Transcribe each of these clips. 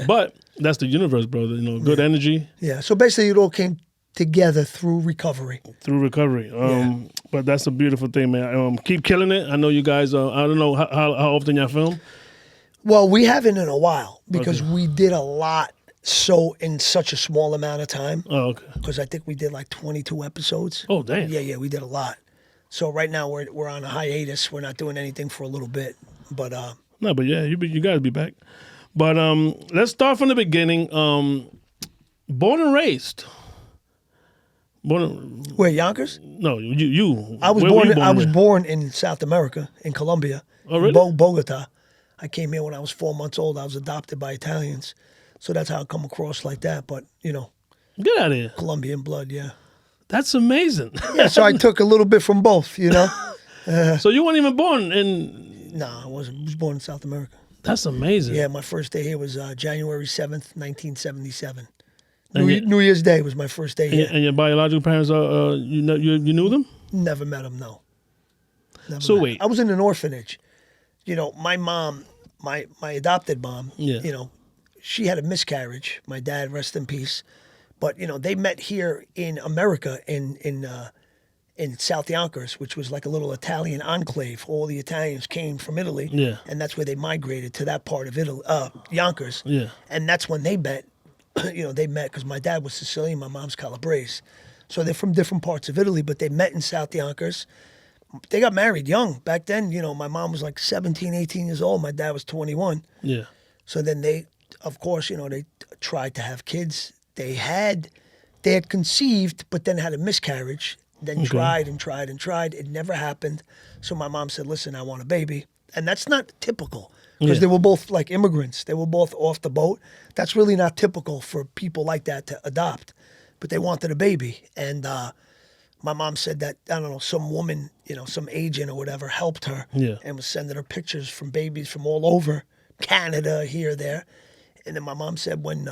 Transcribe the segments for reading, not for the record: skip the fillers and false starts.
But that's the universe, bro. You know, good energy. Yeah. So basically, it all came together through recovery. But that's a beautiful thing, man. Keep killing it. I know you guys. I don't know how often y'all film. Well, we haven't in a while because we did a lot in such a small amount of time. Oh, okay. Because I think we did like 22 episodes. Oh, damn. Yeah, we did a lot. So right now we're on a hiatus. We're not doing anything for a little bit. But no, but yeah, you guys be back. But let's start from the beginning. Born and raised. Where, Yonkers? No, you. I was born in South America, in Colombia. Oh, really? Bogotá. I came here when I was 4 months old. I was adopted by Italians. So that's how I come across like that. But, you know. Get out of here. Colombian blood, yeah. That's amazing. Yeah, so I took a little bit from both, you know. So you weren't even born in... No, I wasn't. I was born in South America. That's amazing. Yeah, my first day here was January 7th, 1977. New Year's Day was my first day here. And your biological parents, you knew them? Never met them, no. Wait. I was in an orphanage. You know, my mom, my adopted mom, you know, she had a miscarriage. My dad, rest in peace. But, you know, they met here in America in South Yonkers, which was like a little Italian enclave. All the Italians came from Italy. Yeah. And that's where they migrated to that part of Italy, Yonkers. Yeah. And that's when they met. You know, they met because my dad was Sicilian, my mom's Calabrese. So they're from different parts of Italy, but they met in South Yonkers. They got married young. Back then, you know, my mom was like 17, 18 years old. My dad was 21. Yeah. So then they, of course, you know, they tried to have kids. They had conceived, but then had a miscarriage. Then tried and tried and tried. It never happened. So my mom said, listen, I want a baby. And that's not typical because they were both like immigrants. They were both off the boat. That's really not typical for people like that to adopt. But they wanted a baby. And my mom said that, I don't know, some woman, you know, some agent or whatever helped her and was sending her pictures from babies from all over Canada, here, there. And then my mom said when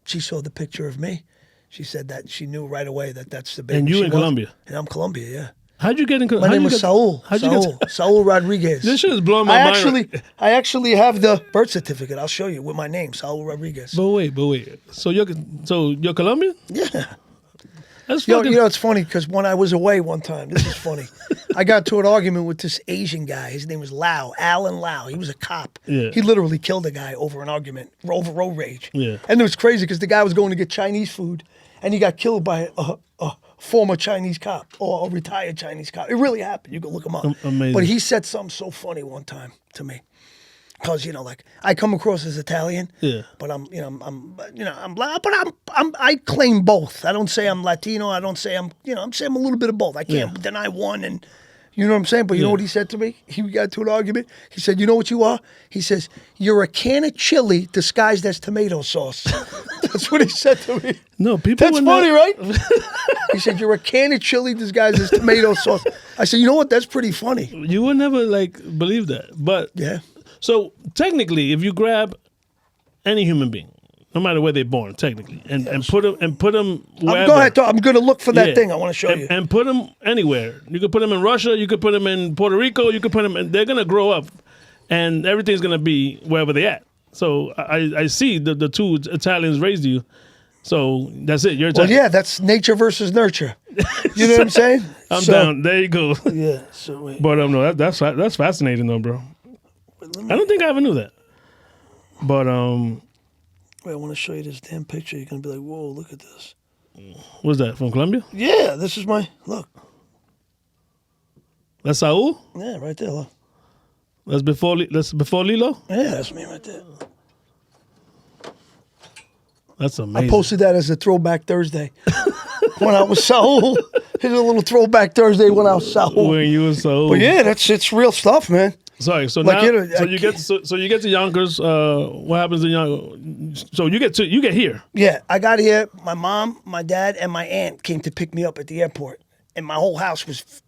she saw the picture of me, she said that she knew right away that that's the baby. And you in Colombia? And I'm Colombia, yeah. How'd you get in Colombia? My name was Saul. Saul Rodriguez. This shit is blowing my mind. I actually have the birth certificate. I'll show you with my name, Saul Rodriguez. But wait. So you're Colombian? Yeah. That's You fucking... know, it's funny because when I was away one time, this is funny. I got to an argument with this Asian guy. His name was Alan Lau. He was a cop. Yeah. He literally killed a guy over an argument, over road rage. Yeah. And it was crazy because the guy was going to get Chinese food, and he got killed by a former Chinese cop or a retired Chinese cop. It really happened. You can look him up. Amazing. But he said something so funny one time to me. Because, you know, like, I come across as Italian, but I'm black, but I claim both. I don't say I'm Latino. I don't say I'm saying I'm a little bit of both. I can't deny one, and you know what I'm saying? But you know what he said to me? He got to an argument. He said, you know what you are? He says, you're a can of chili disguised as tomato sauce. That's what he said to me. No, people. That's funny, right? He said, you're a can of chili disguised as tomato sauce. I said, you know what? That's pretty funny. You would never, like, believe that. But yeah. So technically, if you grab any human being, no matter where they're born, technically, and put them wherever. Go ahead. I'm going to look for that thing I want to show you. And put them anywhere. You could put them in Russia. You could put them in Puerto Rico. You could put them. They're going to grow up, and everything's going to be wherever they're at. So I see the two Italians raised you. So that's it. You're Italian. Well, yeah, that's nature versus nurture. You know what I'm saying? I'm down. There you go. Yeah. So wait. But no, that's fascinating though, bro. I don't think I ever knew that. But wait, I want to show you this damn picture. You're gonna be like, whoa, look at this. What's that, from Colombia? Yeah, this is my look. That's Saul? Yeah, right there. Look. That's before Lillo? Yeah, that's me right there. That's amazing. I posted that as a throwback Thursday when I was Saul. Here's a little throwback Thursday when I was Saul. When you were Saul. But yeah, it's real stuff, man. Sorry, so like, now, you get to Yonkers. What happens in Yonkers? So you get here. Yeah, I got here. My mom, my dad, and my aunt came to pick me up at the airport, and my whole house was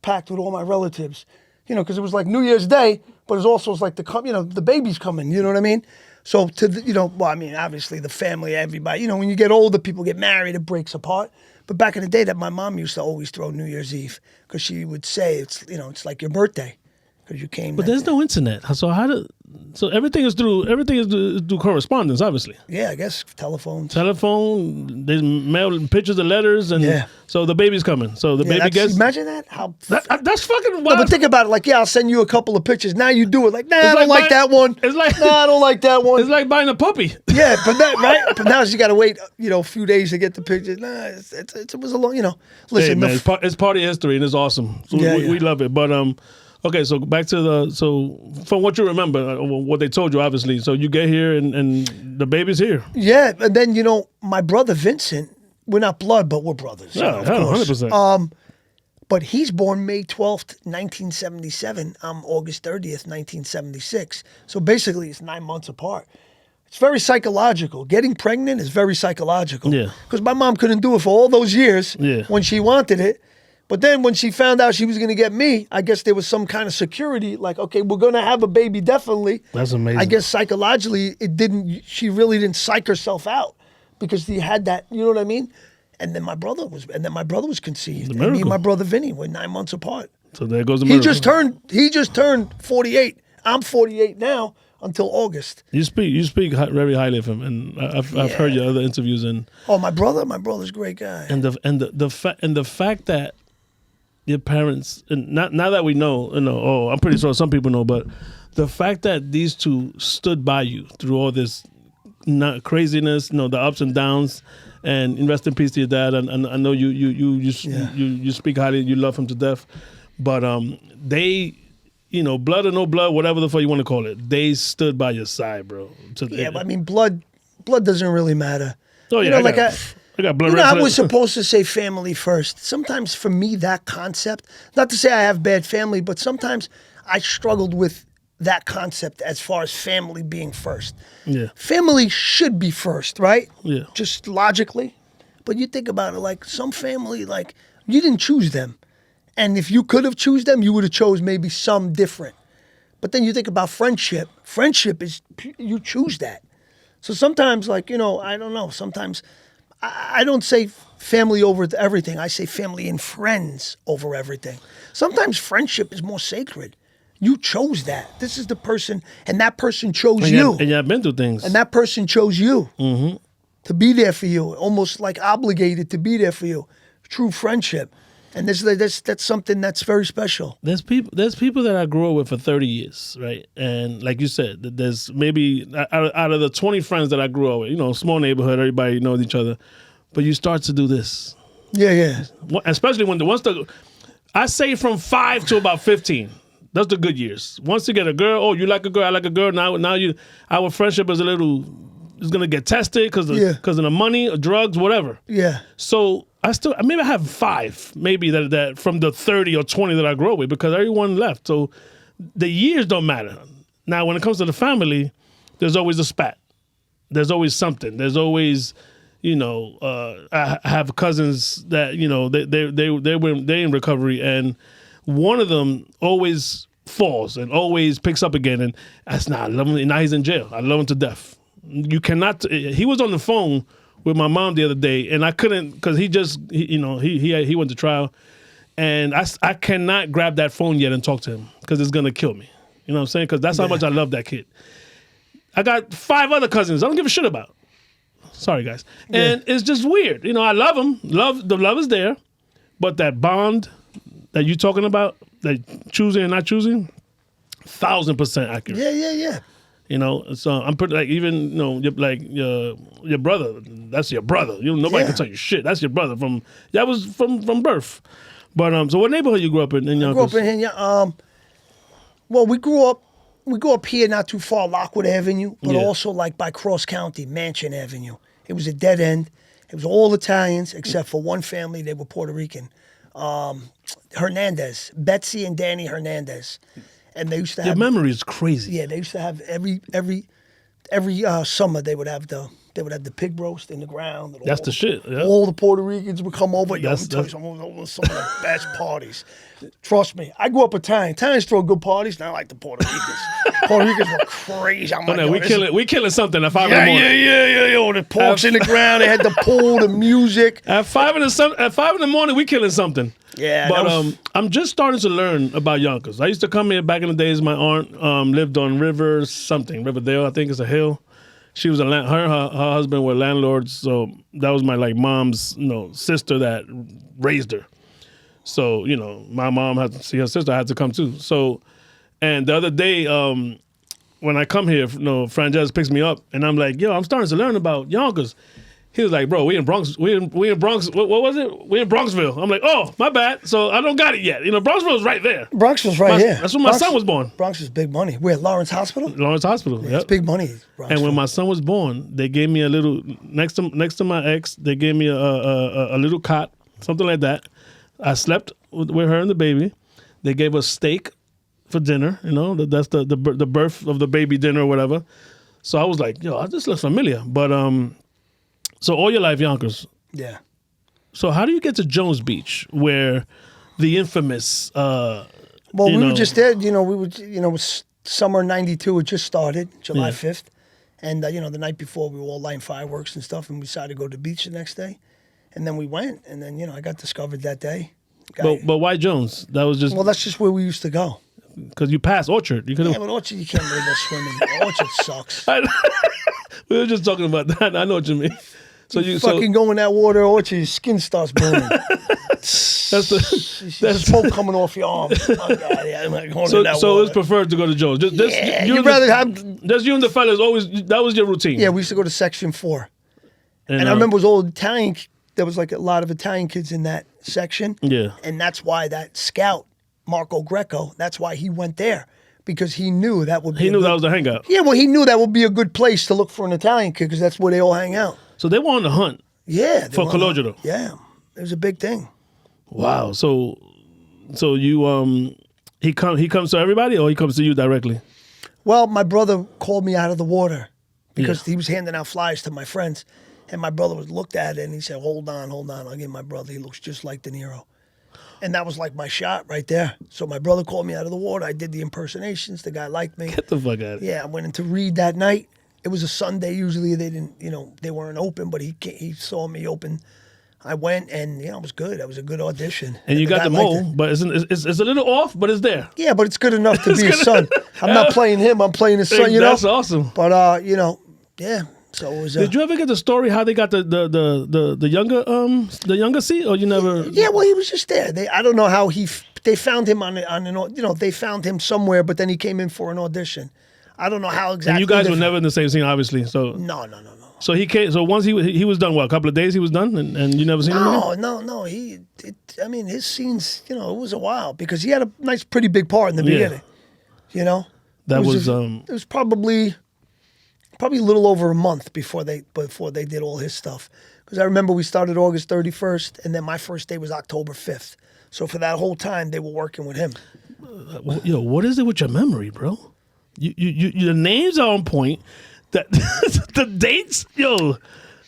packed with all my relatives. You know, because it was like New Year's Day, but it was like the baby's coming. You know what I mean? So obviously the family, everybody. You know, when you get older, people get married, it breaks apart. But back in the day, that my mom used to always throw New Year's Eve because she would say it's like your birthday. Because you came. But there's no internet. So how did So everything is through correspondence, obviously. Yeah, I guess telephone, they mail pictures and letters, and so the baby's coming. So the baby gets. Imagine that. That's fucking wild. No, but think about it. Like, I'll send you a couple of pictures. Now you do it. Like, I don't like that one. It's like, I don't like that one. It's like buying a puppy. Yeah, but But now you got to wait, a few days to get the pictures. It was a long, Listen, hey, man, it's part of history and it's awesome. So we love it. But okay, so back to from what you remember, what they told you, obviously. So you get here and the baby's here. Yeah, and then my brother Vincent. We're not blood, but we're brothers. Yeah, of course. 100%. But he's born May 12th, 1977. I'm August 30th, 1976. So basically, it's 9 months apart. It's very psychological. Getting pregnant is very psychological. Yeah. Because my mom couldn't do it for all those years when she wanted it. But then when she found out she was going to get me, I guess there was some kind of security. Like, okay, we're going to have a baby, definitely. That's amazing. I guess psychologically, she really didn't psych herself out because he had that, you know what I mean? And then my brother was conceived. And me and my brother Vinny were 9 months apart. So there goes the miracle. He just turned 48. I'm 48 now until August. You speak very highly of him, and I've heard your other interviews. And my brother's a great guy. And the fact that your parents, and now that we know, I'm pretty sure some people know, but the fact that these two stood by you through all this craziness, the ups and downs, and rest in peace to your dad. And I know you speak highly, you love him to death, but they, blood or no blood, whatever the fuck you want to call it, they stood by your side, bro. But I mean, blood doesn't really matter. Oh yeah, I got blood. I was supposed to say family first. Sometimes for me, that concept, not to say I have bad family, but sometimes I struggled with that concept as far as family being first. Yeah. Family should be first, right? Yeah. Just logically. But you think about it, like some family, like you didn't choose them. And if you could have choose them, you would have chose maybe some different. But then you think about friendship. Friendship is, you choose that. So sometimes, like, I don't know, sometimes I don't say family over everything. I say family and friends over everything. Sometimes friendship is more sacred. You chose that. This is the person, and that person chose you. And you've been through things. And that person chose you to be there for you, almost like obligated to be there for you. True friendship. And that's something that's very special. There's people that I grew up with for 30 years, right? And like you said, there's maybe out of the 20 friends that I grew up with, small neighborhood, everybody knows each other, but you start to do this. Yeah. Especially I say from 5 to about 15. That's the good years. Once you get a girl, you like a girl, I like a girl. Now our friendship is is gonna get tested because of the money, or drugs, whatever. Yeah. So I have 5, maybe that from the 30 or 20 that I grew up with, because everyone left. So the years don't matter. Now, when it comes to the family, there's always a spat. There's always something. There's always, I have cousins that they're in recovery, and one of them always falls and always picks up again, and that's not. I love him. Now he's in jail. I love him to death. You cannot. He was on the phone with my mom the other day, and I couldn't, because he went to trial, and I cannot grab that phone yet and talk to him because it's gonna kill me. You know what I'm saying? Because that's how much I love that kid. I got 5 other cousins I don't give a shit about. Sorry, guys. And it's just weird. I love them. The love is there, but that bond that you're talking about, that choosing and not choosing, 1,000% accurate. Yeah. So I'm pretty, like, even, your brother, that's your brother. Nobody can tell you shit. That's your brother that was from birth. But so what neighborhood you grew up in Yonkers? I grew up in well, we grew up here not too far, Lockwood Avenue, but also like by Cross County, Mansion Avenue. It was a dead end. It was all Italians except for one family. They were Puerto Rican. Hernandez, Betsy and Danny Hernandez. And they used to have... Your memory is crazy. Yeah, they used to have every summer they would have the pig roast in the ground. That's the shit. Yeah. All the Puerto Ricans would come over. Let me tell you some of the best parties. Trust me, I grew up Italian. Italians throw good parties, not like the Puerto Ricans. Puerto Ricans were crazy. I'm like, no, we killing something at 5 in the yeah, morning. yeah. The pork's in the ground. They had the pool, the music. At 5 in the morning, we killing something. Yeah, but I'm just starting to learn about Yonkers. I used to come here back in the days. My aunt lived on Riverdale. I think it's a hill. She was her husband were landlords, so that was my mom's sister that raised her. So my mom had to see her sister. I had to come too. So, and the other day when I come here, Frances picks me up, and I'm like, yo, I'm starting to learn about Yonkers. He was like, bro, we in Bronx. We in Bronx. What was it? We in Bronxville. I'm like, oh, my bad. So I don't got it yet. Bronxville's right there. Bronxville's right here. That's when my son was born. Bronx is big money. We're at Lawrence Hospital. Lawrence Hospital. Yeah, yep. It's big money. And when my son was born, they gave me a little next to my ex. They gave me a little cot, something like that. I slept with her and the baby. They gave us steak for dinner. That's the birth of the baby dinner or whatever. So I was like, yo, this looks familiar. But so all your life, Yonkers. Yeah. So how do you get to Jones Beach, where the infamous? Well, we were just there. We were. It was summer '92. It just started, July 5th, and the night before we were all lighting fireworks and stuff, and we decided to go to the beach the next day, and then we went, and then I got discovered that day. But why Jones? That was just. Well, that's just where we used to go. Because you passed Orchard. You but Orchard you can't really go swimming. Orchard sucks. We were just talking about that. I know what you mean. So you fucking go in that water, Orchard, your skin starts burning. That's smoke coming off your arm. Oh, God, yeah, I'm not going in that so water. it's preferred to go to Jones. You'd rather have. Just you and the fellas always. That was your routine. Yeah, we used to go to Section 4, and I remember it was all Italian. There was a lot of Italian kids in that section. Yeah, and that's why that scout Marco Greco. That's why he went there. Because he knew that would be. He knew that was the hangout. Yeah, well, he knew that would be a good place to look for an Italian kid because that's where they all hang out. So they were on the hunt. Yeah, for Calogero. Yeah, it was a big thing. Wow. So you he comes to everybody or he comes to you directly? Well, my brother called me out of the water because he was handing out flyers to my friends, and my brother looked at it and he said, "Hold on, I'll get my brother. He looks just like De Niro." And that was like my shot right there. So my brother called me out of the water. I did the impersonations. The guy liked me. Get the fuck out of here. Yeah, I went into Reed that night. It was a Sunday. Usually they didn't, they weren't open, but he saw me open. I went and, it was good. It was a good audition. And you got the mole, but it's a little off, but it's there. Yeah, but it's good enough to be his son. I'm not playing him. I'm playing his son, That's awesome. But, yeah. So it was. Did you ever get the story how they got the younger seat, or you never? Yeah, well, he was just there. I don't know how they found him on they found him somewhere, but then he came in for an audition. I don't know how exactly. And you guys were never in the same scene, obviously. So no. So he came. So once he was done, what, a couple of days he was done, and you never seen him again? No. His scenes, it was a while because he had a nice, pretty big part in the beginning. That it was probably a little over a month before they did all his stuff. Because I remember we started August 31st, and then my first day was October 5th. So for that whole time, they were working with him. Yo, what is it with your memory, bro? The names are on point. The dates, yo,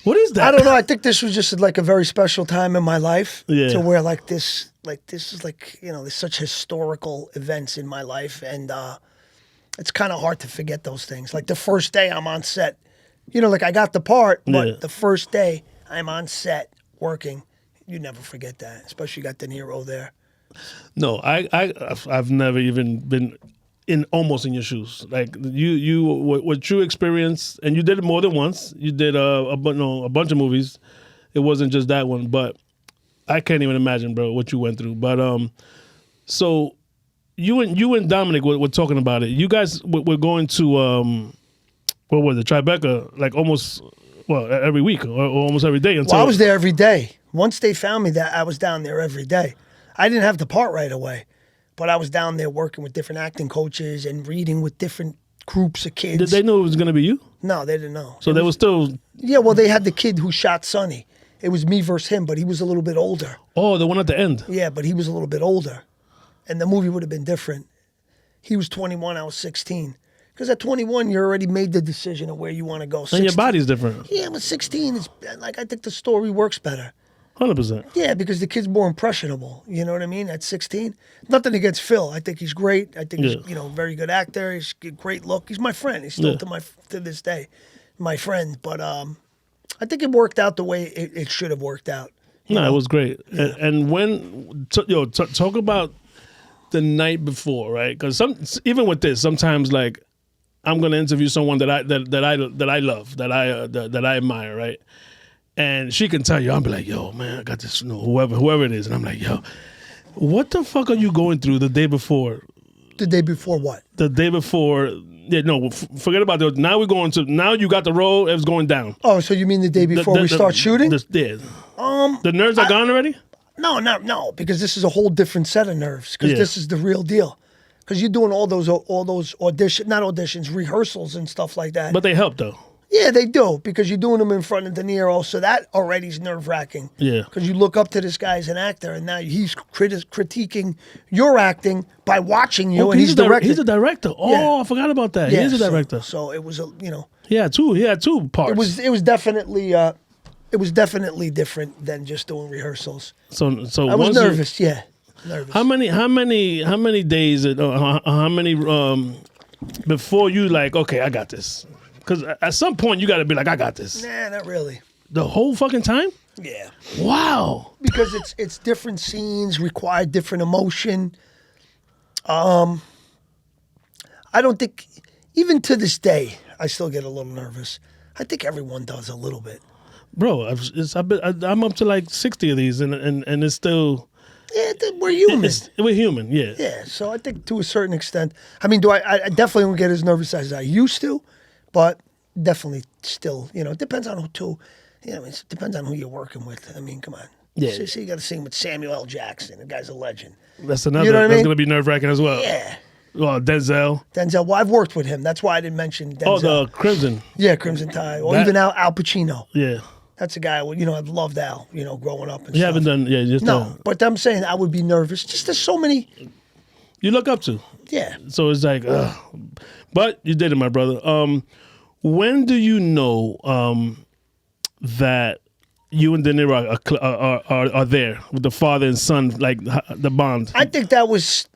what is that? I don't know. I think this was just like a very special time in my life to where this is there's such historical events in my life, and it's kind of hard to forget those things. Like the first day I'm on set, I got the part, but the first day I'm on set working, you never forget that. Especially got De Niro there. No, I've never even been almost in your shoes. Like what you experienced, and you did it more than once. You did a bunch of movies. It wasn't just that one, but I can't even imagine, bro, what you went through. But so you and Dominic were talking about it. You guys were going to what was it, Tribeca, like almost every week or almost every day. I was there every day. Once they found me, that I was down there every day. I didn't have the part right away, but I was down there working with different acting coaches and reading with different groups of kids. Did they know it was going to be you? No, they didn't know. So they were still... Yeah, well, they had the kid who shot Sonny. It was me versus him, but he was a little bit older. Oh, the one at the end. Yeah, but he was a little bit older. And the movie would have been different. He was 21, I was 16. Because at 21, you already made the decision of where you want to go. 16, and your body's different. Yeah, but 16, it's like, I think the story works better. 100%. Yeah, because the kid's more impressionable. You know what I mean? At 16. Nothing against Phil. I think he's great. I think he's very good actor. He's a great look. He's my friend. He's still to this day my friend. But I think it worked out the way it should have worked out. No, it was great. Yeah. And when talk about the night before, right? Because even with this, sometimes like I'm gonna interview someone that I love, that I admire, right? And she can tell you, I'll be like, yo, man, I got this, whoever it is. And I'm like, yo, what the fuck are you going through the day before? The day before what? The day before, forget about that. Now now you got the role, it's going down. Oh, so you mean the day before we start shooting? The nerves are gone already? No, because this is a whole different set of nerves, because this is the real deal. Because you're doing all those rehearsals and stuff like that. But they help, though. Yeah, they do, because you're doing them in front of De Niro, so that already is nerve-wracking. Yeah. Because you look up to this guy as an actor, and now he's critiquing your acting by watching you, and he's directing. He's a director. Oh, I forgot about that. Yeah, he's a director. So it was He had two parts. It was definitely different than just doing rehearsals. So I was nervous. Nervous. How many days? How many before you like? Okay, I got this. Because at some point you got to be like, I got this. Nah, not really. The whole fucking time? Yeah. Wow. Because it's different scenes, require different emotion. I don't think, even to this day, I still get a little nervous. I think everyone does a little bit. Bro, I'm up to like 60 of these, and it's still. Yeah, we're human. We're human, yeah. Yeah, so I think to a certain extent. I mean, I definitely won't get as nervous as I used to. But definitely still, it depends on who it depends on who you're working with. I mean, come on. Yeah. So you got to sing with Samuel L. Jackson. The guy's a legend. That's another. That's going to be nerve-wracking as well. Yeah. Well, Denzel. Well, I've worked with him. That's why I didn't mention Denzel. Oh, the Crimson. Yeah, Crimson Tide. Or even Al Pacino. Yeah. That's a guy, I've loved Al, growing up and you stuff. Haven't done, just no. But I'm saying I would be nervous. Just there's so many. You look up to. Yeah. So it's like, but you did it, my brother. When do you know that you and De Niro are there with the father and son, like the bond? I think that was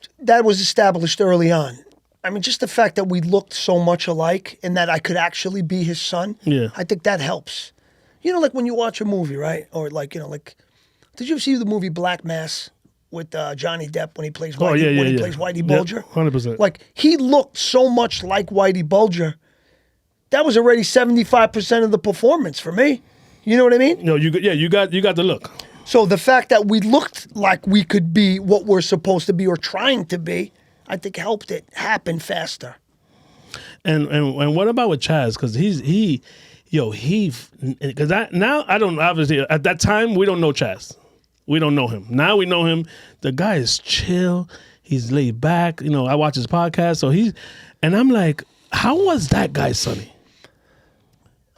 established early on. I mean, just the fact that we looked so much alike and that I could actually be his son. Yeah. I think that helps. Like when you watch a movie, right? Or did you ever see the movie Black Mass with Johnny Depp when he plays Whitey, plays Whitey Bulger? 100%. Like he looked so much like Whitey Bulger. That was already 75% of the performance for me. You know what I mean? No, you got the look. So the fact that we looked like we could be what we're supposed to be or trying to be, I think helped it happen faster. And what about with Chaz? Because I don't, obviously at that time we don't know Chaz. We don't know him. Now we know him. The guy is chill. He's laid back. I watch his podcast. So and I'm like, how was that guy, Sonny?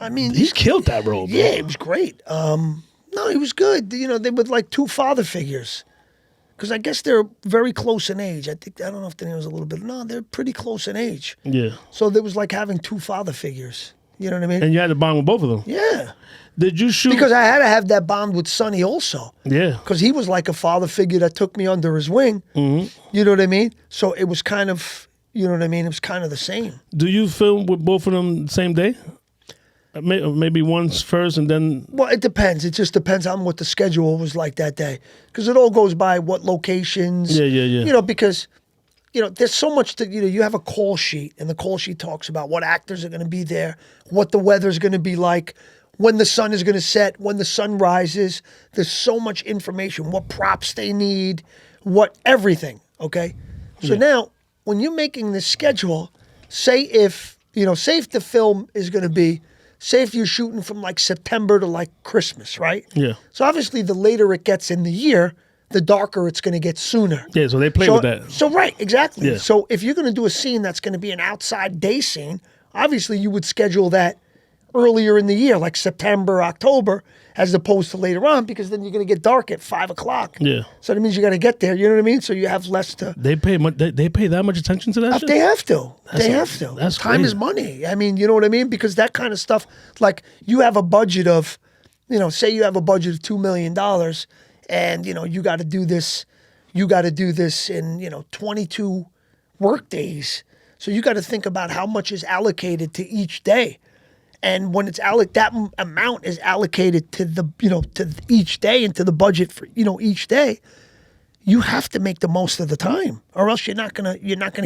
I mean, he killed that role, bro. Yeah, it was great. No, he was good. They were like two father figures. Because I guess they're very close in age. I don't know if De Niro's a little bit. No, they're pretty close in age. Yeah. So it was like having two father figures. You know what I mean? And you had to bond with both of them. Yeah. Did you shoot? Because I had to have that bond with Sonny also. Yeah. Because he was like a father figure that took me under his wing. Mm-hmm. You know what I mean? So it was kind of, it was kind of the same. Do you film with both of them the same day? Maybe once first and then... Well, it depends. It just depends on what the schedule was like that day. Because it all goes by what locations. Yeah. Because, there's so much that, you have a call sheet, and the call sheet talks about what actors are going to be there, what the weather's going to be like, when the sun is going to set, when the sun rises. There's so much information, what props they need, what everything, okay? So now, when you're making this schedule, say if the film is going to be... Say if you're shooting from like September to like Christmas, right? Yeah. So obviously the later it gets in the year, the darker it's going to get sooner. Yeah, so they play with that. So right, exactly. Yeah. So if you're going to do a scene that's going to be an outside day scene, obviously you would schedule that earlier in the year, like September, October, as opposed to later on, because then you're going to get dark at 5 o'clock. Yeah. So that means you got to get there. You know what I mean? So you have less to. They pay that much attention to that shit? They have to. That's time crazy. is money. I mean, you know what I mean? Because that kind of stuff, like you have a budget of You know, say you have a budget of $2 million and, you know, you got to do this in, you know, 22 work days. So you got to think about how much is allocated to each day. And when it's that amount is allocated to the, you know, to each day and to the budget for, you know, each day, you have to make the most of the time, or else you're not gonna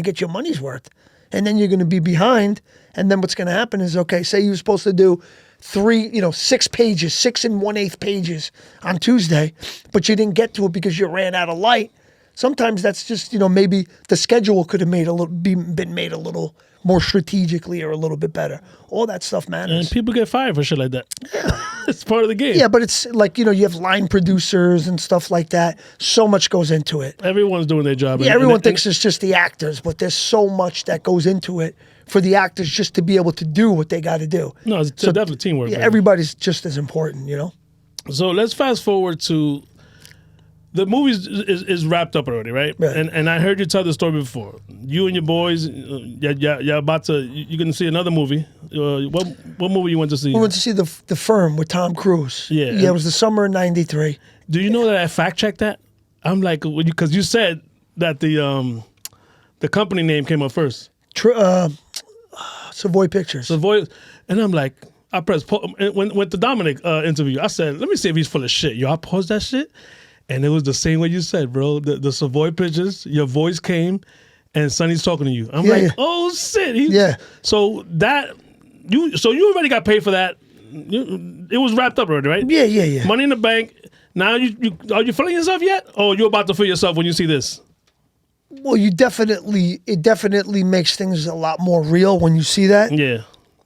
get your money's worth, and then you're gonna be behind. And then what's gonna happen is, okay, say you were supposed to do 6 pages, 6 1/8 pages on Tuesday, but you didn't get to it because you ran out of light. Sometimes that's just, you know, maybe the schedule could have been made a little more strategically or a little bit better. All that stuff matters. And people get fired for shit like that. Yeah. It's part of the game. Yeah, but it's like, you know, you have line producers and stuff like that. So much goes into it. Everyone's doing their job. Yeah, everyone thinks it's just the actors, but there's so much that goes into it for the actors just to be able to do what they got to do. No, it's definitely teamwork. Yeah, everybody's just as important, you know? So let's fast forward to the movie is wrapped up already, right? And I heard you tell the story before. You and your boys, you're about to, you're going to see another movie. What movie you went to see? We went to see The Firm with Tom Cruise. Yeah. Yeah, it was the summer of '93. Do you know that I fact checked that? I'm like, because you said that the company name came up first. Savoy Pictures. Savoy, and I'm like, I pressed pause. When the Dominic interview, I said, let me see if he's full of shit. Yo, I paused that shit. And it was the same way you said, bro. The Savoy Pictures, your voice came, and Sonny's talking to you. I'm like, oh shit. So you already got paid for that. It was wrapped up already, right? Yeah. Money in the bank. Now are you feeling yourself yet, or you about to feel yourself when you see this? Well, it definitely makes things a lot more real when you see that. Yeah.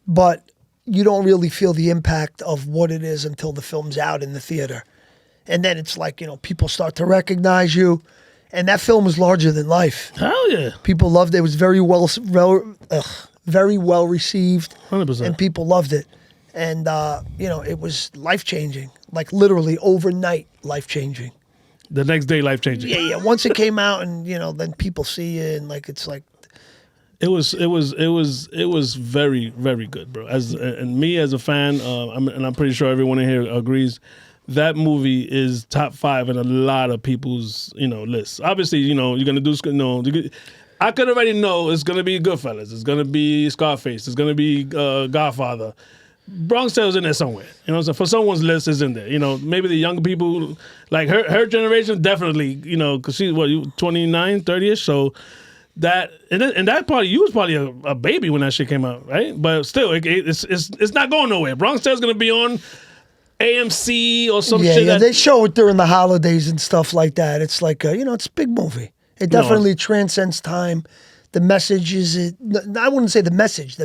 But you don't really feel the impact of what it is until the film's out in the theater. And then it's like, you know, people start to recognize you. And that film was larger than life. Hell yeah. People loved it. It was very well received. 100%. And people loved it. And, you know, it was life-changing. Like literally overnight life-changing. The next day life-changing. Yeah. Once it came out and, you know, then people see you and like, it's like. It was very, very good, bro. And me as a fan, and I'm pretty sure everyone in here agrees, that movie is top 5 in a lot of people's, you know, lists. Obviously, you know, you're gonna do, you know, I could already know it's gonna be Goodfellas, it's gonna be Scarface, it's gonna be Godfather. Bronx Tale's in there somewhere. You know, so for someone's list is in there. You know, maybe the younger people, like her generation, definitely. You know, because she's 29, 30ish. So that and that party, you was probably a baby when that shit came out, right? But still, it's not going nowhere. Bronx Tale's gonna be on AMC or some shit. Yeah, they show it during the holidays and stuff like that. It's like, you know, it's a big movie. It definitely transcends time. The messages, I wouldn't say the messages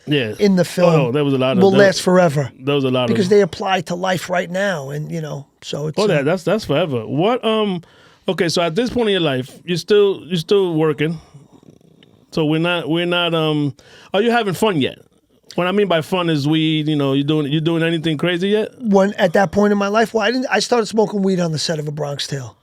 in the film there was a lot will last forever. There was a lot because they apply to life right now. And, you know, so it's. That's forever. What, okay, so at this point in your life, you're still working. So we're not, are you having fun yet? What I mean by fun is weed, you know, you doing anything crazy yet? When at that point in my life, I started smoking weed on the set of A Bronx Tale.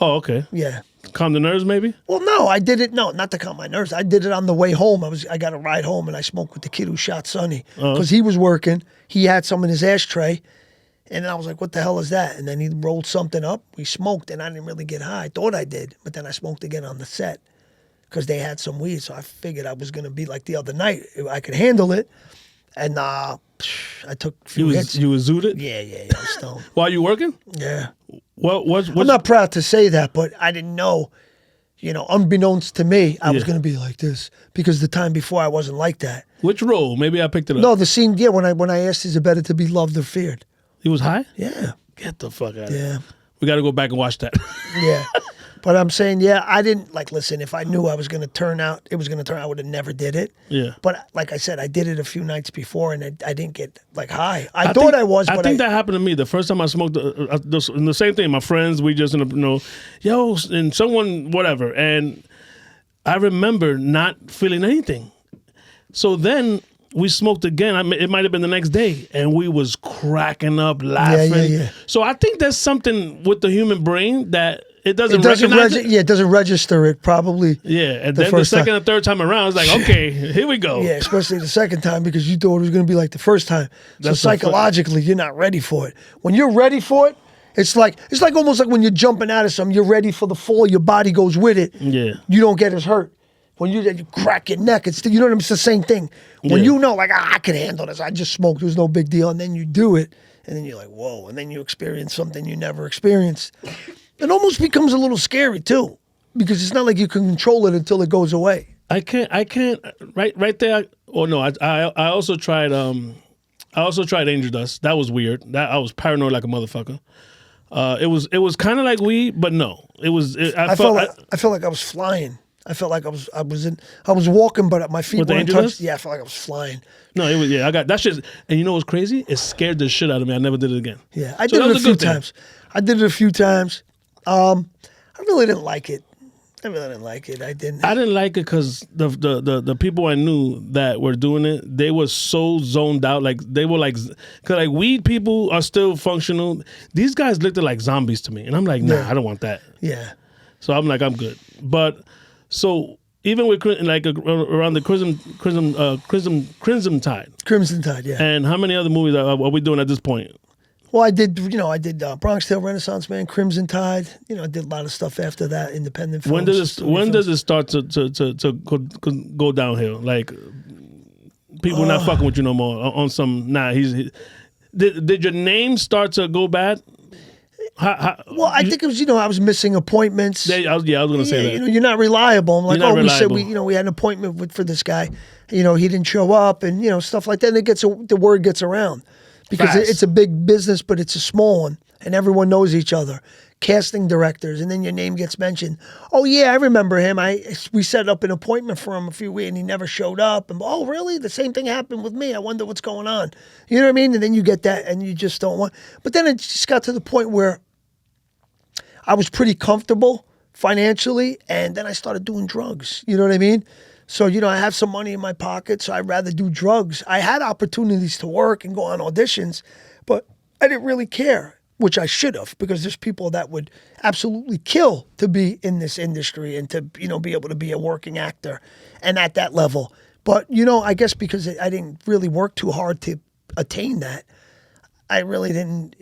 Oh, okay. Yeah. Calm the nerves, maybe? Well, no, I did it. No, not to calm my nerves. I did it on the way home. I got a ride home, and I smoked with the kid who shot Sonny because he was working. He had some in his ashtray, and I was like, "What the hell is that?" And then he rolled something up. We smoked, and I didn't really get high. I thought I did, but then I smoked again on the set because they had some weed. So I figured I was gonna be like the other night. I could handle it, and I took a few hits. You was zooted? Yeah, I was stoned. While you working? Yeah. I'm not proud to say that, but I didn't know, you know, unbeknownst to me, I was going to be like this because the time before I wasn't like that. Which role? Maybe I picked it up. No, the scene, when I asked, is it better to be loved or feared? He was high? Yeah. Get the fuck out of here. Yeah. We got to go back and watch that. Yeah. But I'm saying, I didn't, listen, if I knew it was going to turn out, I would have never did it. Yeah. But like I said, I did it a few nights before and I didn't get, high. I thought I was, but I think that happened to me. The first time I smoked, and the same thing, my friends, we just, yo, and someone, whatever. And I remember not feeling anything. So then we smoked again. It might have been the next day. And we was cracking up, laughing. Yeah. So I think there's something with the human brain that it doesn't recognize it. Yeah, it doesn't register it probably. Yeah, and then the second and third time around, it's like, okay, here we go. Yeah, especially the second time because you thought it was going to be like the first time. So psychologically, you're not ready for it. When you're ready for it, it's like almost like when you're jumping out of something, you're ready for the fall, your body goes with it. Yeah. You don't get as hurt. When you crack your neck, it's you know what I mean? It's the same thing. When you know, like, I can handle this. I just smoked. It was no big deal. And then you do it. And then you're like, whoa. And then you experience something you never experienced. It almost becomes a little scary, too. Because it's not like you can control it until it goes away. I can't. Right there. Oh, no. I also tried Angel Dust. That was weird. I was paranoid like a motherfucker. It was kind of like weed, but no. I felt like I was flying. I felt like I was walking, but my feet weren't touched. Yeah, I felt like I was flying. No, it was, I got that shit. And you know what's crazy? It scared the shit out of me. I never did it again. Yeah, I did it a few times. I really didn't like it. I didn't like it because the people I knew that were doing it, they were so zoned out. Like they were cause like weed people are still functional. These guys looked like zombies to me, and I'm like, nah, I don't want that. Yeah. So I'm like, I'm good. But so even with like around the Crimson Tide. Crimson Tide, yeah. And how many other movies are we doing at this point? Well, I did Bronx Tale, Renaissance Man, Crimson Tide. I did a lot of stuff after that, independent films. When does it start to go downhill? Like people not fucking with you no more on some. Nah, did your name start to go bad? Well, I think it was I was missing appointments. I was going to say that. You're not reliable. I'm like, we said we had an appointment for this guy. He didn't show up, and stuff like that. And the word gets around. Because it's a big business, but it's a small one, and everyone knows each other. Casting directors, and then your name gets mentioned. Oh yeah, I remember him. We set up an appointment for him a few weeks, and he never showed up. And oh really? The same thing happened with me. I wonder what's going on. You know what I mean? And then you get that, and you just don't want. But then it just got to the point where I was pretty comfortable financially, and then I started doing drugs. You know what I mean? So, I have some money in my pocket, so I'd rather do drugs. I had opportunities to work and go on auditions, but I didn't really care, which I should have, because there's people that would absolutely kill to be in this industry and to, be able to be a working actor and at that level. But, I guess because I didn't really work too hard to attain that, I really didn't,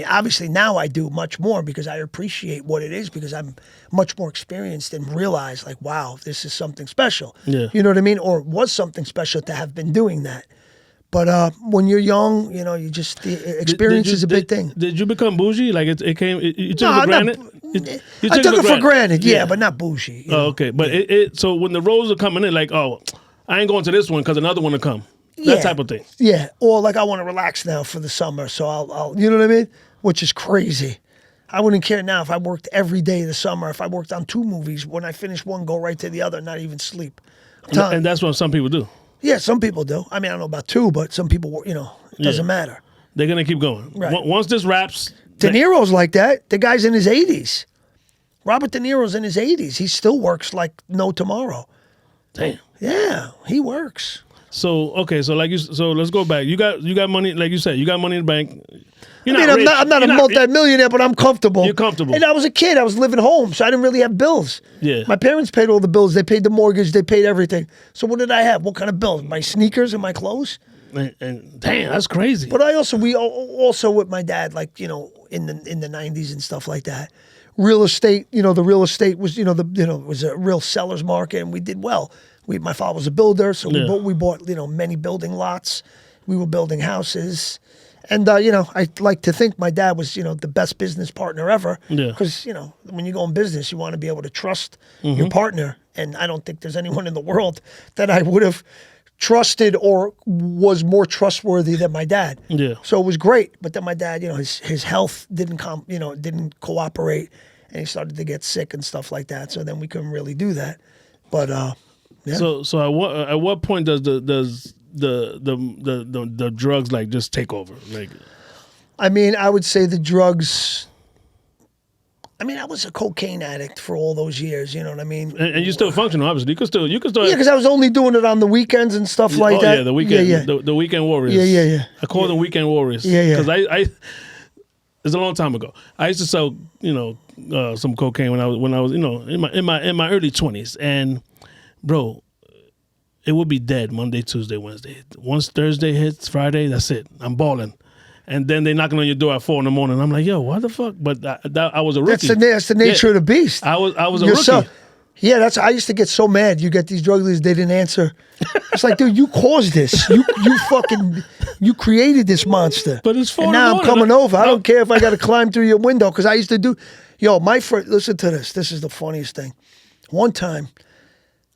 obviously now I do much more because I appreciate what it is because I'm much more experienced and realize like, wow, this is something special. Yeah. You know what I mean? Or was something special to have been doing that. But when you're young, you just, the experience is a big thing. Did you become bougie? Like you took it for granted? I took it for granted, yeah, but not bougie. Oh, okay. But so when the roles are coming in, like, oh, I ain't going to this one because another one will come. That type of thing. Yeah. Or like I want to relax now for the summer, so I'll you know what I mean? Which is crazy. I wouldn't care now if I worked every day of the summer. If I worked on 2 movies, when I finish one, go right to the other, not even sleep. And that's what some people do. Yeah, some people do. I mean, I don't know about 2, but some people, it doesn't matter. They're going to keep going. Right. Once this wraps. De Niro's like that. The guy's in his 80s. Robert De Niro's in his 80s. He still works like no tomorrow. Damn. Yeah, he works. So okay, so let's go back. You got money, like you said, you got money in the bank. I'm not a multi-millionaire, but I'm comfortable. You're comfortable. And I was a kid. I was living home, so I didn't really have bills. Yeah. My parents paid all the bills. They paid the mortgage. They paid everything. So what did I have? What kind of bills? My sneakers and my clothes? And damn, that's crazy. But we also with my dad, like, in the 90s and stuff like that. Real estate, the real estate was, was a real seller's market, and we did well. My father was a builder, so we bought many building lots. We were building houses. And, I like to think my dad was, the best business partner ever. Because, when you go in business, you want to be able to trust your partner. And I don't think there's anyone in the world that I would have trusted or was more trustworthy than my dad. Yeah. So it was great. But then my dad, his health didn't cooperate. And he started to get sick and stuff like that. So then we couldn't really do that. But, yeah. So at what point does the drugs like just take over? Like, I mean, I would say the drugs. I mean, I was a cocaine addict for all those years. You know what I mean? And you still functional, obviously. You could still. Yeah, because I was only doing it on the weekends and stuff like that. Yeah, the weekend. Yeah. The weekend warriors. Yeah. I call them weekend warriors. Yeah. Because it's a long time ago. I used to sell, some cocaine when I was in my early 20s, and bro, it would be dead Monday, Tuesday, Wednesday. Once Thursday hits, Friday, that's it. I'm balling. And then they knocking on your door at 4 a.m. I'm like, yo, what the fuck? But I was a rookie. That's the nature of the beast. I was a rookie. Yeah, I used to get so mad. You get these drug dealers, they didn't answer. It's like, dude, you caused this. You created this monster. But it's 4 and now I'm coming over. I don't care if I got to climb through your window, because I used to do. Yo, my friend, listen to this. This is the funniest thing. One time,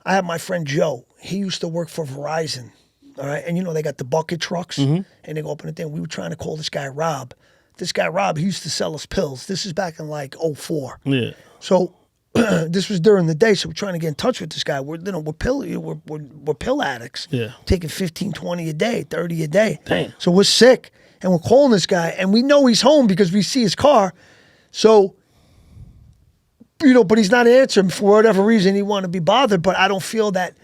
I had my friend Joe. He used to work for Verizon. All right, and they got the bucket trucks, and they go up in the thing. We were trying to call this guy Rob. This guy Rob, he used to sell us pills. This is back in like 2004. Yeah. So this was during the day, so we're trying to get in touch with this guy. We're pill addicts. Yeah. Taking 15, 20 a day, 30 a day. Damn. So we're sick, and we're calling this guy, and we know he's home because we see his car. So, but he's not answering for whatever reason. He want to be bothered, but I don't feel that.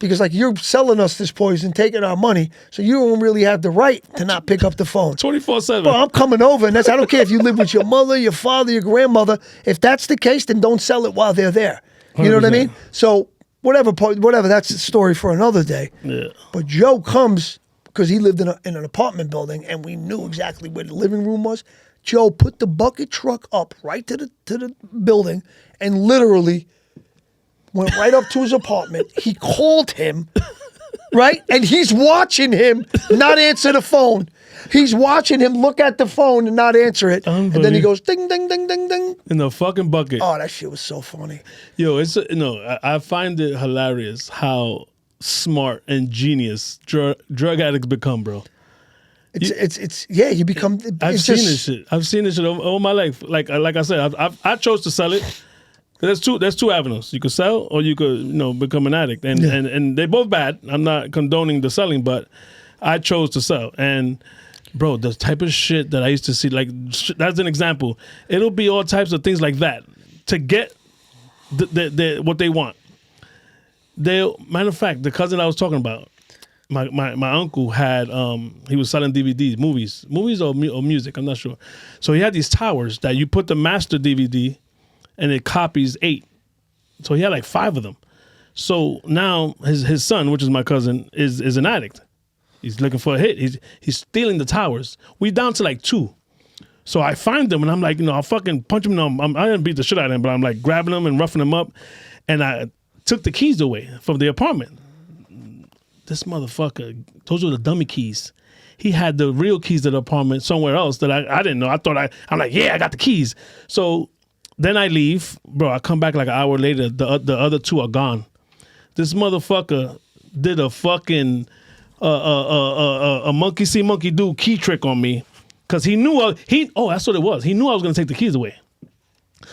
Because you're selling us this poison, taking our money, so you don't really have the right to not pick up the phone. 24/7. Well, I'm coming over, and I don't care if you live with your mother, your father, your grandmother. If that's the case, then don't sell it while they're there. You 100%. Know what I mean? So whatever. That's a story for another day. Yeah. But Joe comes because he lived in an apartment building, and we knew exactly where the living room was. Joe put the bucket truck up right to the building, and literally went right up to his apartment. He called him, right? And he's watching him not answer the phone. He's watching him look at the phone and not answer it. And then he goes, ding, ding, ding, ding, ding. In the fucking bucket. Oh, that shit was so funny. Yo, I find it hilarious how smart and genius drug addicts become, bro. You become. I've seen this shit all my life. Like I said, I chose to sell it. There's two avenues. You could sell, or you could become an addict, and they're both bad. I'm not condoning the selling, but I chose to sell. And bro, the type of shit that I used to see, like that's an example. It'll be all types of things like that to get what they want. Matter of fact, the cousin I was talking about, my uncle had he was selling DVDs, movies or music. I'm not sure. So he had these towers that you put the master DVD. And it copies 8. So he had like 5 of them. So now his son, which is my cousin, is an addict. He's looking for a hit. He's stealing the towers. We down to like 2. So I find them and I'm like, I'll fucking punch him. I didn't beat the shit out of him, but I'm like grabbing him and roughing him up. And I took the keys away from the apartment. This motherfucker, those were the dummy keys. He had the real keys to the apartment somewhere else that I didn't know. I'm like, yeah, I got the keys. So then I leave, bro. I come back like an hour later. The other 2 are gone. This motherfucker did a fucking a monkey see monkey do key trick on me, because he knew that's what it was. He knew I was gonna take the keys away,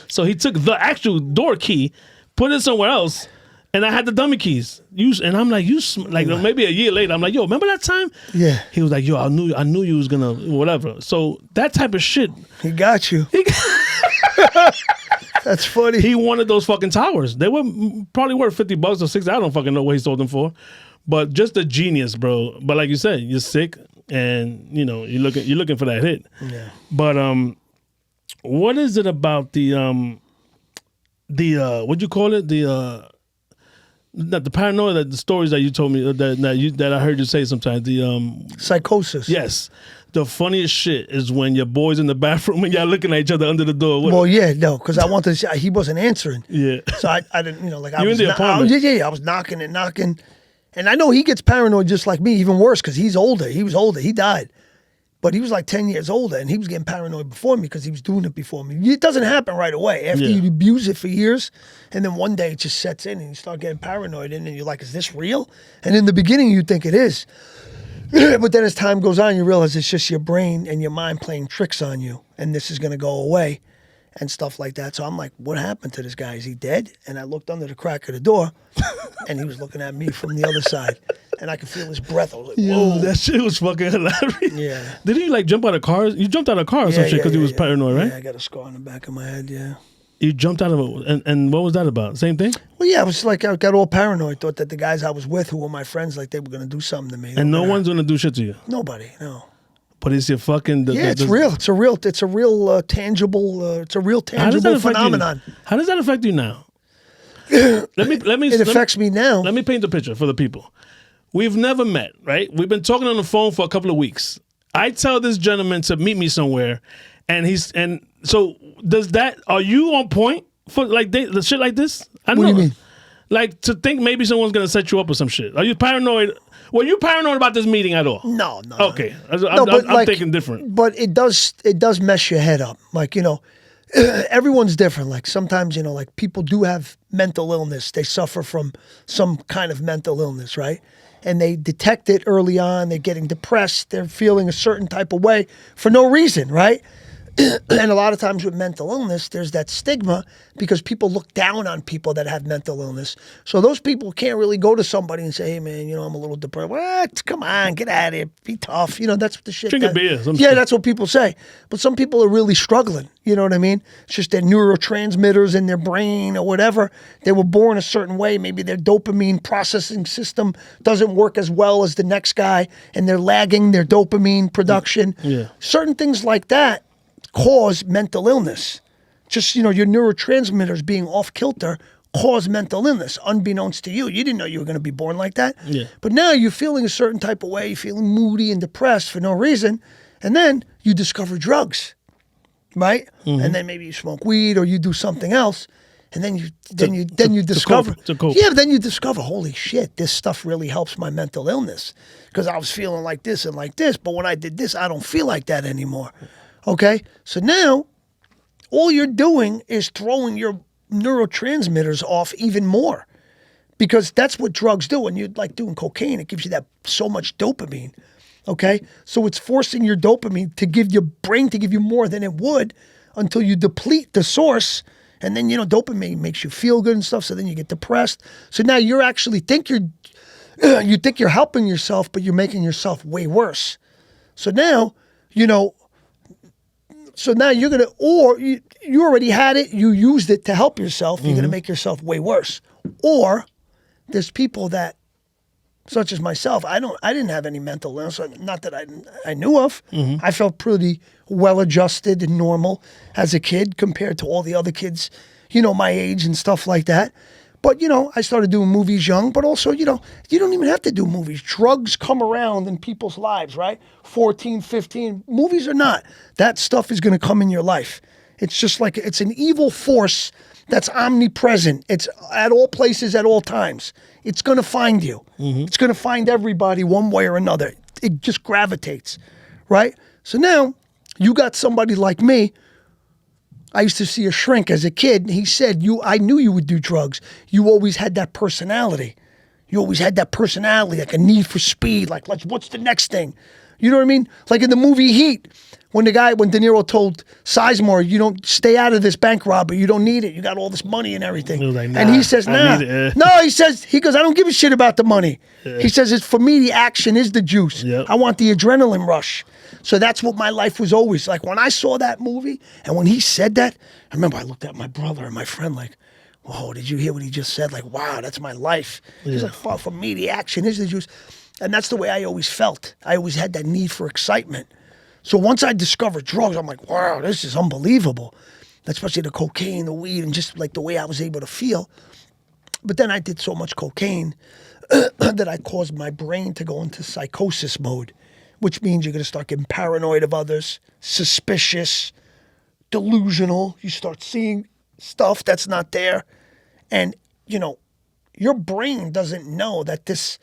so he took the actual door key, put it somewhere else, and I had the dummy keys. And I'm like, maybe a year later, I'm like, yo, remember that time? Yeah. He was like, yo, I knew you was gonna whatever. So that type of shit. He got you. That's funny. He wanted those fucking towers. They were probably worth $50 or $60. I don't fucking know what he sold them for. But just a genius, bro. But like you said, you're sick and you're looking for that hit. Yeah. But what is it about the what'd you call it? The paranoia, the stories that you told me that I heard you say sometimes. The psychosis. Yes. The funniest shit is when your boy's in the bathroom and y'all looking at each other under the door. Well, yeah, no, because I wanted to see, he wasn't answering. Yeah. So I didn't, I you was in the apartment. I was knocking and knocking. And I know he gets paranoid just like me, even worse, because he's older. He was older. He died. But he was like 10 years older, and he was getting paranoid before me because he was doing it before me. It doesn't happen right away. After you abuse it for years, and then one day it just sets in, and you start getting paranoid, and then you're like, is this real? And in the beginning, you think it is. But then as time goes on, you realize it's just your brain and your mind playing tricks on you, and this is going to go away and stuff like that. So I'm like, what happened to this guy? Is he dead? And I looked under the crack of the door, and he was looking at me from the other side, and I could feel his breath. I was like, whoa. That shit was fucking hilarious. Yeah. Did he like jump out of cars? You jumped out of a car or some shit because he was paranoid, right? Yeah, I got a scar on the back of my head, yeah. You jumped out of it, and what was that about? Same thing? Well, yeah, it was like I got all paranoid. Thought that the guys I was with, who were my friends, like they were going to do something to me. And no one's going to do shit to you? Nobody, no. But it's your fucking... It's real. It's a real tangible phenomenon. How does that affect you now? It affects me now. Let me paint the picture for the people. We've never met, right? We've been talking on the phone for a couple of weeks. I tell this gentleman to meet me somewhere, and so does that? Are you on point for like the shit like this? I What do you mean? Like to think maybe someone's gonna set you up or some shit. Are you paranoid? Were you paranoid about this meeting at all? No. Okay, I'm thinking different. But it does mess your head up. Like, everyone's different. Like sometimes, like people do have mental illness. They suffer from some kind of mental illness, right? And they detect it early on. They're getting depressed. They're feeling a certain type of way for no reason, right? And a lot of times with mental illness, there's that stigma because people look down on people that have mental illness. So those people can't really go to somebody and say, hey, man, I'm a little depressed. What? Come on, get out of here. Be tough. That's what the shit. Drink a beer. That's what people say. But some people are really struggling. You know what I mean? It's just their neurotransmitters in their brain or whatever. They were born a certain way. Maybe their dopamine processing system doesn't work as well as the next guy, and they're lagging their dopamine production. Yeah. Certain things like that cause mental illness. Just, your neurotransmitters being off kilter cause mental illness, unbeknownst to you. You didn't know you were going to be born like that. Yeah. But now you're feeling a certain type of way, you're feeling moody and depressed for no reason, and then you discover drugs, right? Mm-hmm. And then maybe you smoke weed or you do something else, and then you discover, then you discover, holy shit, this stuff really helps my mental illness because I was feeling like this and like this, but when I did this, I don't feel like that anymore. Okay, so now all you're doing is throwing your neurotransmitters off even more because that's what drugs do. When you're like doing cocaine, it gives you that so much dopamine. Okay, so it's forcing your dopamine to give your brain to give you more than it would until you deplete the source, and then dopamine makes you feel good and stuff. So then you get depressed. So now you actually think you're helping yourself, but you're making yourself way worse. So now So now you're going to, or you already had it, you used it to help yourself, you're going to make yourself way worse. Or there's people that, such as myself, I didn't have any mental illness, not that I knew of. Mm-hmm. I felt pretty well-adjusted and normal as a kid compared to all the other kids, my age and stuff like that. But, I started doing movies young, but also, you don't even have to do movies. Drugs come around in people's lives, right? 14, 15, movies or not, that stuff is going to come in your life. It's just like, it's an evil force that's omnipresent. It's at all places, at all times. It's going to find you. Mm-hmm. It's going to find everybody one way or another. It just gravitates, right? So now you got somebody like me. I used to see a shrink as a kid. He said, I knew you would do drugs. You always had that personality. You always had that personality, like a need for speed. Like, what's the next thing? You know what I mean? Like in the movie Heat, when De Niro told Sizemore, you don't stay out of this bank robbery. You don't need it. You got all this money and everything. Like, nah, and he says, nah. No, he goes, I don't give a shit about the money. Yeah. He says, for me, the action is the juice. Yep. I want the adrenaline rush. So that's what my life was always like. When I saw that movie and when he said that, I remember I looked at my brother and my friend like, whoa, did you hear what he just said? Like, wow, that's my life. Yeah. He's like, for me, the action is the juice. And that's the way I always felt. I always had that need for excitement. So once I discovered drugs, I'm like, wow, this is unbelievable. Especially the cocaine, the weed, and just like the way I was able to feel. But then I did so much cocaine that I caused my brain to go into psychosis mode, which means you're going to start getting paranoid of others, suspicious, delusional. You start seeing stuff that's not there. And, your brain doesn't know that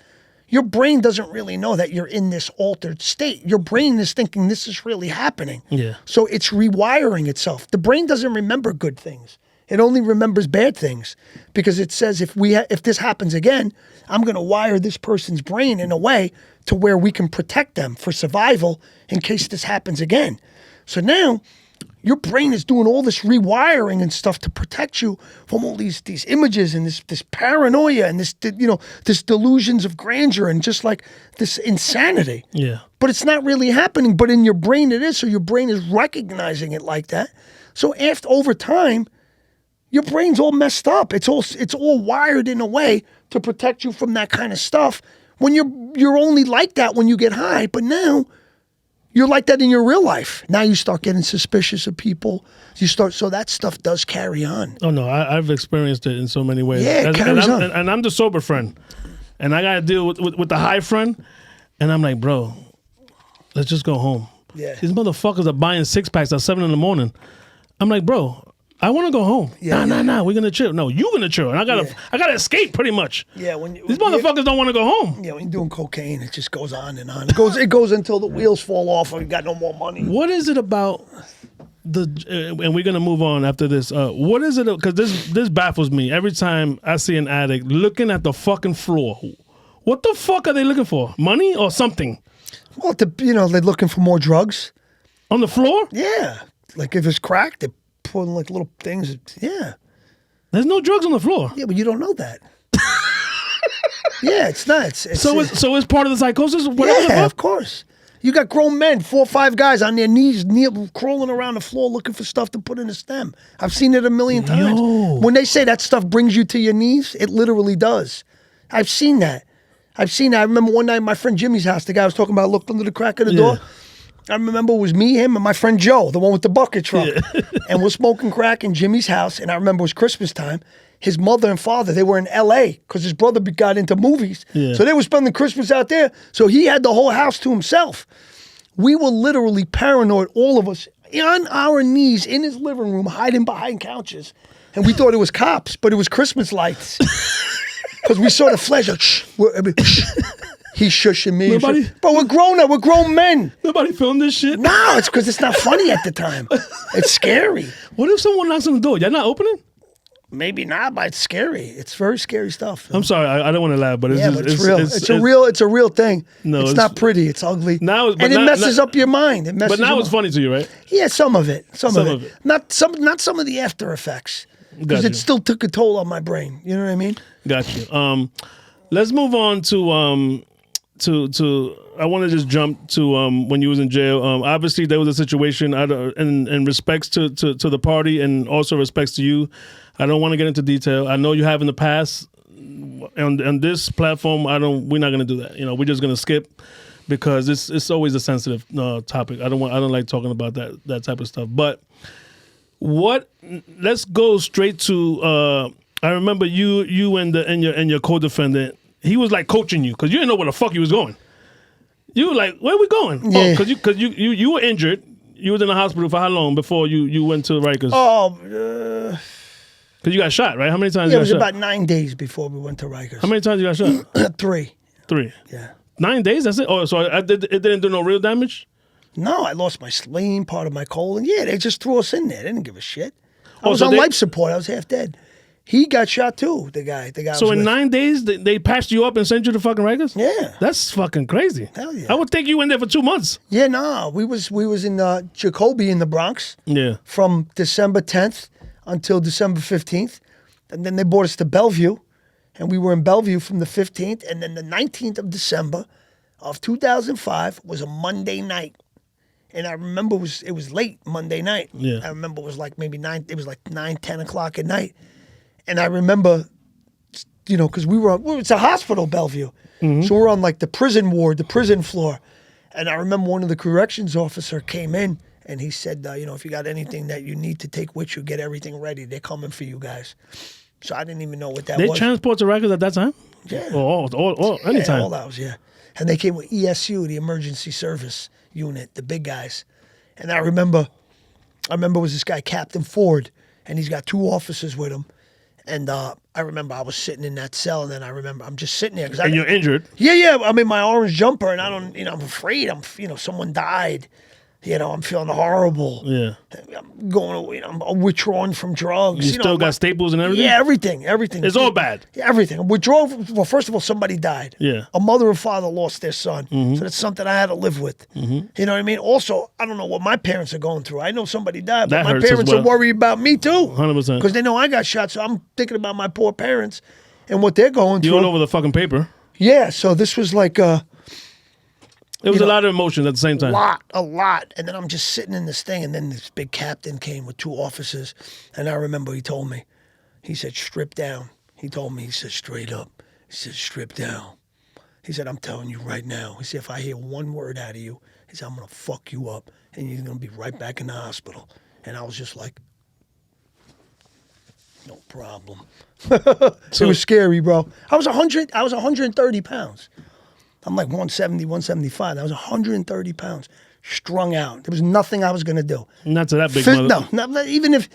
your brain doesn't really know that you're in this altered state. Your brain is thinking this is really happening. Yeah. So it's rewiring itself. The brain doesn't remember good things. It only remembers bad things because it says if this happens again, I'm going to wire this person's brain in a way to where we can protect them for survival in case this happens again. So now your brain is doing all this rewiring and stuff to protect you from all these images and this paranoia and this delusions of grandeur and just like this insanity. Yeah. But it's not really happening. But in your brain it is. So your brain is recognizing it like that. So over time, your brain's all messed up. It's all wired in a way to protect you from that kind of stuff. When you're only like that when you get high, but now You're like that in your real life. Now you start getting suspicious of people. So that stuff does carry on. Oh no, I've experienced it in so many ways. Yeah, it carries on. And I'm the sober friend, and I gotta deal with the high friend, and I'm like, bro, let's just go home. Yeah. These motherfuckers are buying 6-packs at 7 a.m. I'm like, bro, I want to go home. Nah, we're gonna chill. No, you gonna chill, and I gotta escape pretty much. Yeah, these motherfuckers don't want to go home. Yeah, when you're doing cocaine, it just goes on and on. It goes until the wheels fall off and you got no more money. What is it about and we're gonna move on after this. What is it? Because this baffles me every time I see an addict looking at the fucking floor. What the fuck are they looking for? Money or something? Well, they're looking for more drugs. On the floor? Yeah. Like if it's crack, they're putting like little things. Yeah. There's no drugs on the floor. Yeah, but you don't know that. Yeah, it's not. So it's part of the psychosis? Whatever yeah, of course. You got grown men, 4 or 5 guys on their knees, crawling around the floor looking for stuff to put in the stem. I've seen it a million times. When they say that stuff brings you to your knees, it literally does. I've seen that. I remember one night at my friend Jimmy's house, the guy I was talking about looked under the crack of the door. I remember it was me, him, and my friend Joe, the one with the bucket truck. Yeah. And we're smoking crack in Jimmy's house, and I remember it was Christmas time. His mother and father, they were in L.A. because his brother got into movies. Yeah. So they were spending Christmas out there. So he had the whole house to himself. We were literally paranoid, all of us, on our knees in his living room, hiding behind couches. And we thought it was cops, but it was Christmas lights. Because we saw the flash. He's shushing me. But we're grown up. We're grown men. Nobody filmed this shit? No, it's because it's not funny at the time. It's scary. What if someone knocks on the door? You're not opening? Maybe not, but it's scary. It's very scary stuff. I'm sorry, I don't want to laugh, but it's real. It's a real thing. No, it's not pretty. It's ugly. Now, and it messes up your mind. But now it's funny to you, right? Yeah, some of it. Some of it. Not some of the after effects. Because it still took a toll on my brain. You know what I mean? Got you. Let's move on to I want to just jump to when you was in jail. Obviously, there was a situation in respects to the party and also respects to you. I don't want to get into detail. I know you have in the past. On this platform, we're not going to do that. We're just going to skip because it's always a sensitive topic. I don't like talking about that type of stuff. But let's go straight to. I remember you and your co-defendant. He was like coaching you because you didn't know where the fuck he was going. You were like, where are we going? Yeah. Oh, because you were injured. You was in the hospital for how long before you went to Rikers? Because you got shot, right? How many times you got shot? It was about 9 days before we went to Rikers. How many times you got shot? 3. 3? Yeah. 9 days? That's it? Oh, so it didn't do no real damage? No, I lost my spleen, part of my colon. Yeah, they just threw us in there. They didn't give a shit. I was on life support. I was half dead. He got shot too, the guy. So in 9 days, they patched you up and sent you to fucking Rikers? Yeah. That's fucking crazy. Hell yeah. I would think you went there for 2 months. Yeah, no. We was in Jacoby in the Bronx. Yeah. From December 10th until December 15th. And then they brought us to Bellevue. And we were in Bellevue from the 15th. And then the 19th of December of 2005 was a Monday night. And I remember it was late Monday night. Yeah. I remember it was like maybe 9 o'clock at night. And I remember, because it's a hospital, Bellevue. Mm-hmm. So we're on like the prison ward, the prison floor. And I remember one of the corrections officer came in and he said, if you got anything that you need to take with you, get everything ready. They're coming for you guys. So I didn't even know what that was. They transport to Rikers at that time? Yeah. Or anytime? Yeah, all hours, yeah. And they came with ESU, the Emergency Service Unit, the big guys. And I remember it was this guy, Captain Ford, and he's got 2 officers with him. And I remember I was sitting in that cell, and then I remember I'm just sitting there. And you're injured? Yeah. I'm in my orange jumper, and I'm afraid. Someone died. I'm feeling horrible. Yeah. I'm going, I'm withdrawing from drugs. You still got staples and everything? Yeah, everything. It's all bad? Yeah, everything. Well, first of all, somebody died. Yeah. A mother and father lost their son. Mm-hmm. So that's something I had to live with. Mm-hmm. You know what I mean? Also, I don't know what my parents are going through. I know somebody died, but my parents are worried about me too. 100%. Because they know I got shot, so I'm thinking about my poor parents and what they're going through. You all over the fucking paper. Yeah, so this was like it was a lot of emotions at the same time. A lot. And then I'm just sitting in this thing, and then this big captain came with 2 officers. And I remember he told me, he said, strip down. He told me, he said, straight up. He said, strip down. He said, I'm telling you right now. He said, if I hear one word out of you, He said, I'm going to fuck you up, and you're going to be right back in the hospital. And I was just like, no problem. It was scary, bro. I was 130 pounds. I'm like 170, 175. I was 130 pounds, strung out. There was nothing I was going to do. Not to that big mother. No, not even if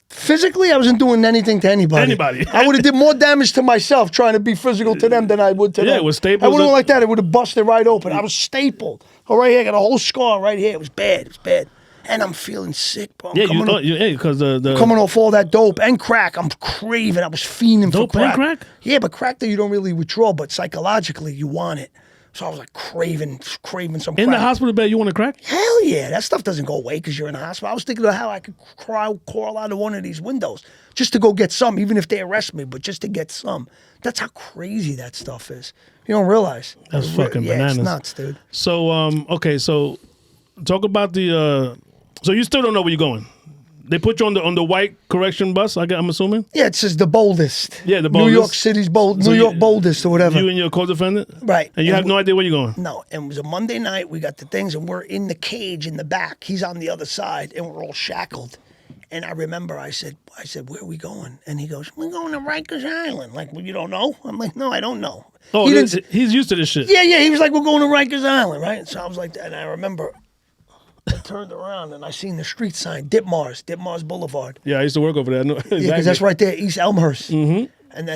physically I wasn't doing anything to anybody. I would have did more damage to myself trying to be physical to them than I would to them. Yeah, it was stapled. I would have like that. It would have busted right open. I was stapled. Oh, right here, I got a whole scar right here. It was bad. It was bad. And I'm feeling sick, bro. Because the coming off all that dope and crack. I'm craving. I was fiending dope for crack. And crack? Yeah, but crack that you don't really withdraw, but psychologically you want it. So I was like craving some crack. In the hospital bed, you want to crack? Hell yeah. That stuff doesn't go away because you're in the hospital. I was thinking of how I could crawl out of one of these windows just to go get some, even if they arrest me, but just to get some. That's how crazy that stuff is. You don't realize. That's fucking bananas. It's nuts, dude. So, okay, so talk about the... So you still don't know where you're going? They put you on the white correction bus, I'm assuming? Yeah, it says the boldest. Yeah, the boldest. New York City's New York boldest or whatever. You and your co-defendant? Right. And you have no idea where you're going? No. And it was a Monday night. We got the things, and we're in the cage in the back. He's on the other side, and we're all shackled. And I remember I said, where are we going? And he goes, we're going to Rikers Island. Like, well, you don't know? I'm like, no, I don't know. Oh, he's used to this shit. Yeah. He was like, we're going to Rikers Island, right? So I was like, and I remember... I turned around and I seen the street sign, Ditmars Boulevard. Yeah, I used to work over there. Exactly. Yeah, because that's right there, East Elmhurst. Mm-hmm. And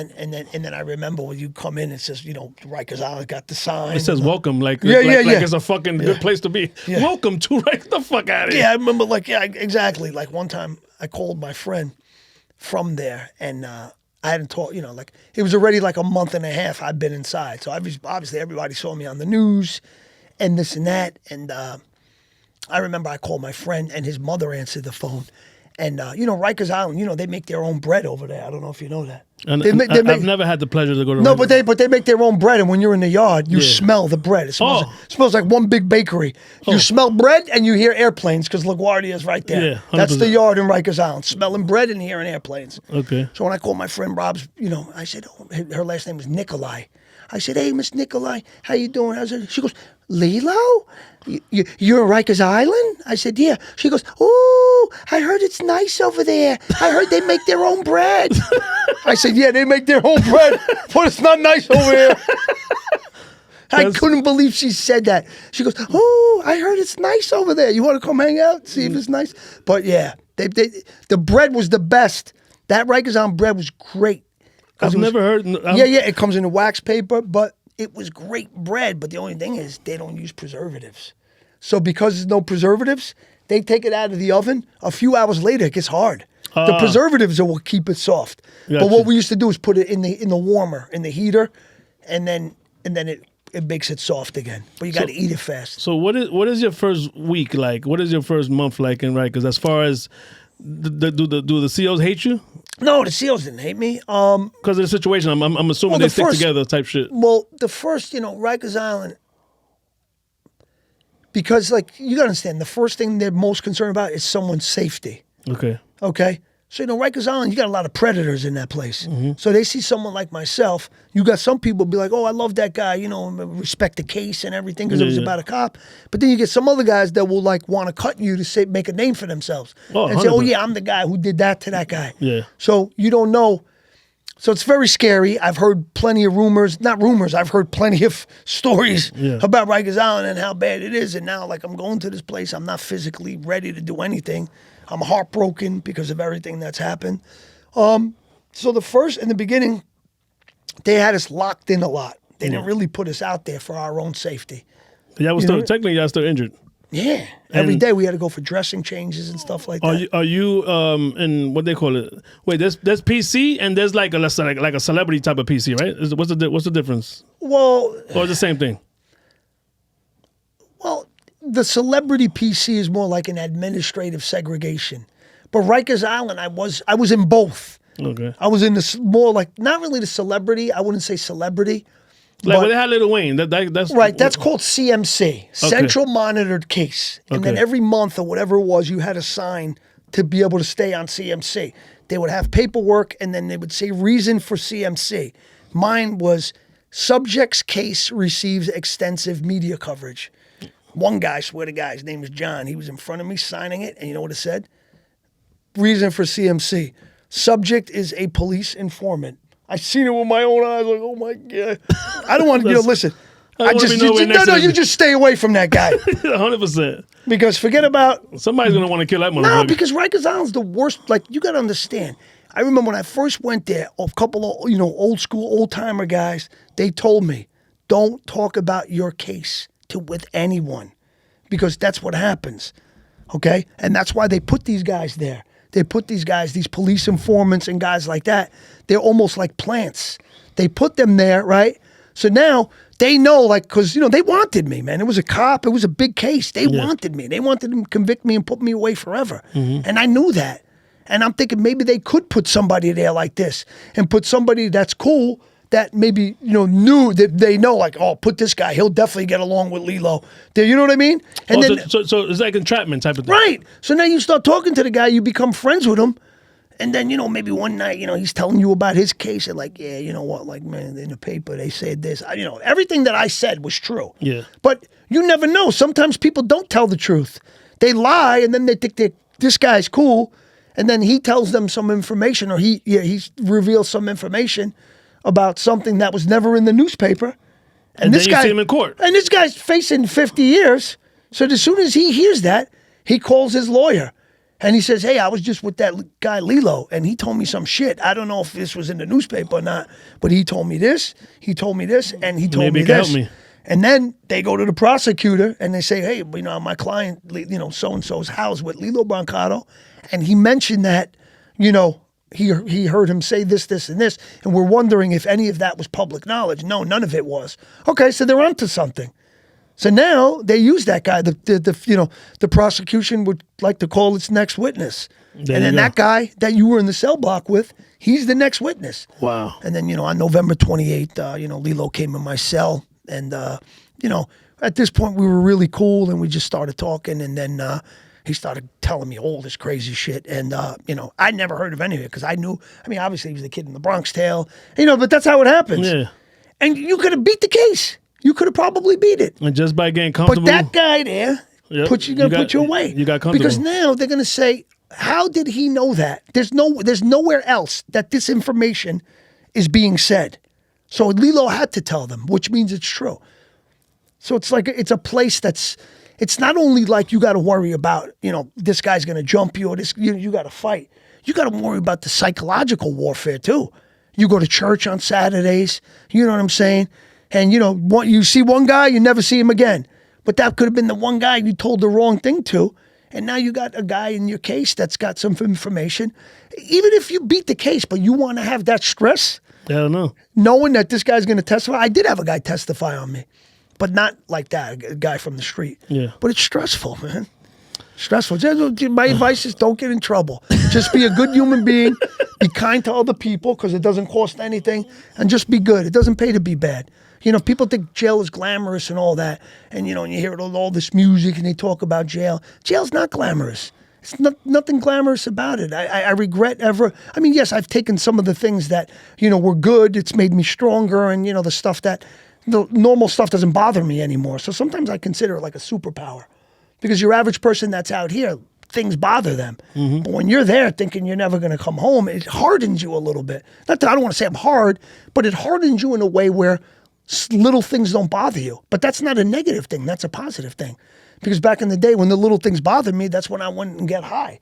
then I remember when you come in, it says, Rikers Island got the sign. It says welcome, like it's a fucking good place to be. Yeah. Welcome to Get the fuck out of here. Yeah, I remember, exactly. Like one time I called my friend from there, and I hadn't talked, it was already like a month and a half I'd been inside. So obviously everybody saw me on the news and this and that, and I remember I called my friend, and his mother answered the phone. And, Rikers Island, they make their own bread over there. I don't know if you know that. And I've never had the pleasure to go to Rikers. But they make their own bread, and when you're in the yard, you smell the bread. It smells like one big bakery. You smell bread, and you hear airplanes, because LaGuardia is right there. Yeah, that's the yard in Rikers Island, smelling bread and hearing airplanes. Okay. So when I called my friend Rob's, I said, her last name was Nikolai. I said, hey, Miss Nikolai, how you doing? She goes, Lillo? You're in Rikers Island? I said, yeah. She goes, oh, I heard it's nice over there. I heard they make their own bread. I said, yeah, they make their own bread, but it's not nice over here. I couldn't believe she said that. She goes, oh, I heard it's nice over there. You want to come hang out, see if it's nice? But yeah, the bread was the best. That Rikers Island bread was great. I've never heard. It comes in a wax paper, but it was great bread. But the only thing is they don't use preservatives. So because there's no preservatives, they take it out of the oven. A few hours later, it gets hard. The preservatives are what keep it soft. Gotcha. But what we used to do is put it in the warmer, in the heater, and then it makes it soft again. But you got to eat it fast. So what is your first week like? What is your first month like in Rikers? As far as do the COs hate you? No, the SEALs didn't hate me. Because of the situation, I'm assuming they stick together type shit. Well, the first, Rikers Island, because, you got to understand, the first thing they're most concerned about is someone's safety. Okay. So, Rikers Island, you got a lot of predators in that place. Mm-hmm. So they see someone like myself. You got some people be like, oh, I love that guy, respect the case and everything because it was about a cop. But then you get some other guys that will, want to cut you to make a name for themselves. And say, oh, yeah, I'm the guy who did that to that guy. Yeah. So you don't know. So it's very scary. I've heard plenty of rumors. Not rumors. I've heard plenty of stories about Rikers Island and how bad it is. And now, I'm going to this place. I'm not physically ready to do anything. I'm heartbroken because of everything that's happened. So in the beginning, they had us locked in a lot. They didn't really put us out there for our own safety. Technically, y'all still injured. Yeah. Every day we had to go for dressing changes and stuff like that. Are you in what they call it? Wait, there's PC and there's like a celebrity type of PC, right? What's the difference? Well, or the same thing? Well, the celebrity PC is more like an administrative segregation. But Rikers Island, I was in both. Okay. I was in this more not really the celebrity. I wouldn't say celebrity. When they had Lil Wayne, that's right. That's called CMC, Central Monitored Case. And then every month or whatever it was, you had to sign to be able to stay on CMC. They would have paperwork, and then they would say reason for CMC. Mine was subject's case receives extensive media coverage. One guy, swear to God, his name is John. He was in front of me signing it, and you know what it said? Reason for CMC. Subject is a police informant. I seen it with my own eyes. Like, oh my God. I don't want to, listen. You just stay away from that guy. 100%. Because forget about... Somebody's going to want to kill that motherfucker. No, because Rikers Island's the worst. Like, you got to understand. I remember when I first went there, a couple of, old school, old timer guys, they told me, don't talk about your case with anyone, because that's what happens. Okay? And that's why they put these guys there. They put these guys, these police informants and guys like that, they're almost like plants. They put them there, right? So now they know, like, because, they wanted me, man. It was a cop. It was a big case. They wanted me. They wanted to convict me and put me away forever. Mm-hmm. And I knew that. And I'm thinking maybe they could put somebody there like this and put somebody that's cool that maybe, knew that they know, like, oh, put this guy. He'll definitely get along with Lillo. You know what I mean? And so it's like entrapment type of thing. Right. So now you start talking to the guy, you become friends with him. And then, maybe one night, he's telling you about his case. And like, yeah, you know what? Like, man, in the paper, they said this. Everything that I said was true. Yeah. But you never know. Sometimes people don't tell the truth. They lie, and then they think this guy's cool. And then he tells them some information, or he reveals some information about something that was never in the newspaper. And this guy, you see him in court. And this guy's facing 50 years. So as soon as he hears that, he calls his lawyer. And he says, hey, I was just with that guy Lillo, and he told me some shit. I don't know if this was in the newspaper or not, but he told me this, and he told me this. Maybe help me. And then they go to the prosecutor, and they say, hey, my client, so-and-so's house with Lillo Brancato, and he mentioned that, he heard him say this, this, and this, and we're wondering if any of that was public knowledge. No, none of it was. Okay, so they're onto something. So now they use that guy. The prosecution would like to call its next witness, and then that guy that you were in the cell block with, he's the next witness. Wow. And then on November 28th, Lillo came in my cell, and at this point we were really cool, and we just started talking, and then he started telling me all this crazy shit, and I never heard of any of it because I knew. I mean, obviously he was the kid in the Bronx Tale, but that's how it happens. Yeah. And you could have beat the case. You could have probably beat it. And just by getting comfortable. But that guy there, put you away. You got comfortable. Because now they're going to say, how did he know that? There's nowhere else that this information is being said. So Lillo had to tell them, which means it's true. So it's like, it's a place it's not only like you got to worry about, this guy's going to jump you or this, you got to fight. You got to worry about the psychological warfare too. You go to church on Saturdays, you know what I'm saying? And, you see one guy, you never see him again. But that could have been the one guy you told the wrong thing to. And now you got a guy in your case that's got some information. Even if you beat the case, but you want to have that stress. I don't know. Knowing that this guy's going to testify. I did have a guy testify on me. But not like that, a guy from the street. Yeah. But it's stressful, man. Stressful. My advice is don't get in trouble. Just be a good human being. Be kind to other people because it doesn't cost anything. And just be good. It doesn't pay to be bad. People think jail is glamorous and all that. And, you hear all this music and they talk about jail. Jail's not glamorous. It's nothing glamorous about it. I regret ever. I mean, yes, I've taken some of the things that, were good. It's made me stronger. And, the stuff that, the normal stuff doesn't bother me anymore. So sometimes I consider it like a superpower. Because your average person that's out here, things bother them. Mm-hmm. But when you're there thinking you're never going to come home, it hardens you a little bit. Not that I don't want to say I'm hard, but it hardens you in a way where little things don't bother you. But that's not a negative thing. That's a positive thing. Because back in the day when the little things bothered me, that's when I went and get high.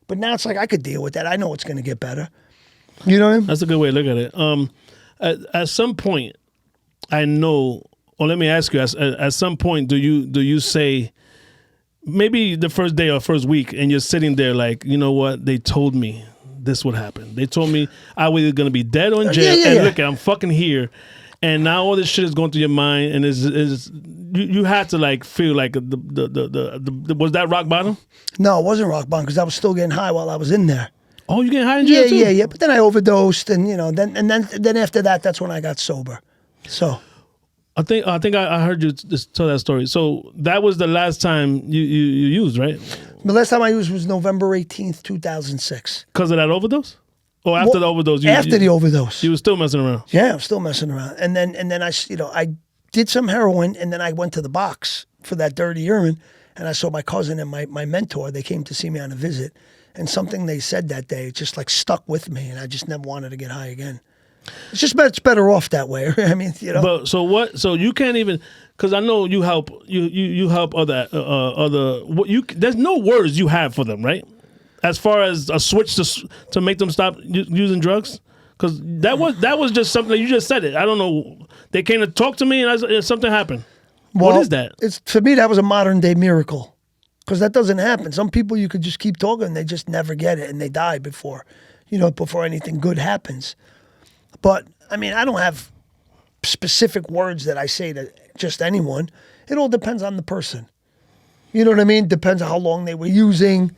But now it's like I could deal with that. I know it's going to get better. You know what I mean? That's a good way to look at it. At some point, I know, or let me ask you, at some point, do you say, maybe the first day or first week, and you're sitting there like, you know what, they told me this would happen. They told me I was either going to be dead or in jail, and look, I'm fucking here. And now all this shit is going through your mind, and you had to like feel like the was that rock bottom? No, it wasn't rock bottom because I was still getting high while I was in there. Oh, you getting high in jail too? Yeah. But then I overdosed, and then after that, that's when I got sober. So I think I heard you just tell that story. So that was the last time you used, right? The last time I used was November 18th, 2006. Because of that overdose? Or after the overdose? After the overdose. You were still messing around? Yeah, I was still messing around. And then I did some heroin, and then I went to the box. for that dirty urine. And I saw my cousin and my mentor. They came to see me on a visit. And something they said that day just like stuck with me. And I just never wanted to get high again. It's just much better off that way. I mean, you know. But so what? So you can't even, because I know you help you help other there's no words you have for them, right? As far as a switch to make them stop using drugs, because that was just something you just said it. I don't know. They came to talk to me and something happened. Well, what is that? It's to me that was a modern day miracle, because that doesn't happen. Some people you could just keep talking and they just never get it and they die before anything good happens. But I mean, I don't have specific words that I say to just anyone. It all depends on the person. You know what I mean? Depends on how long they were using.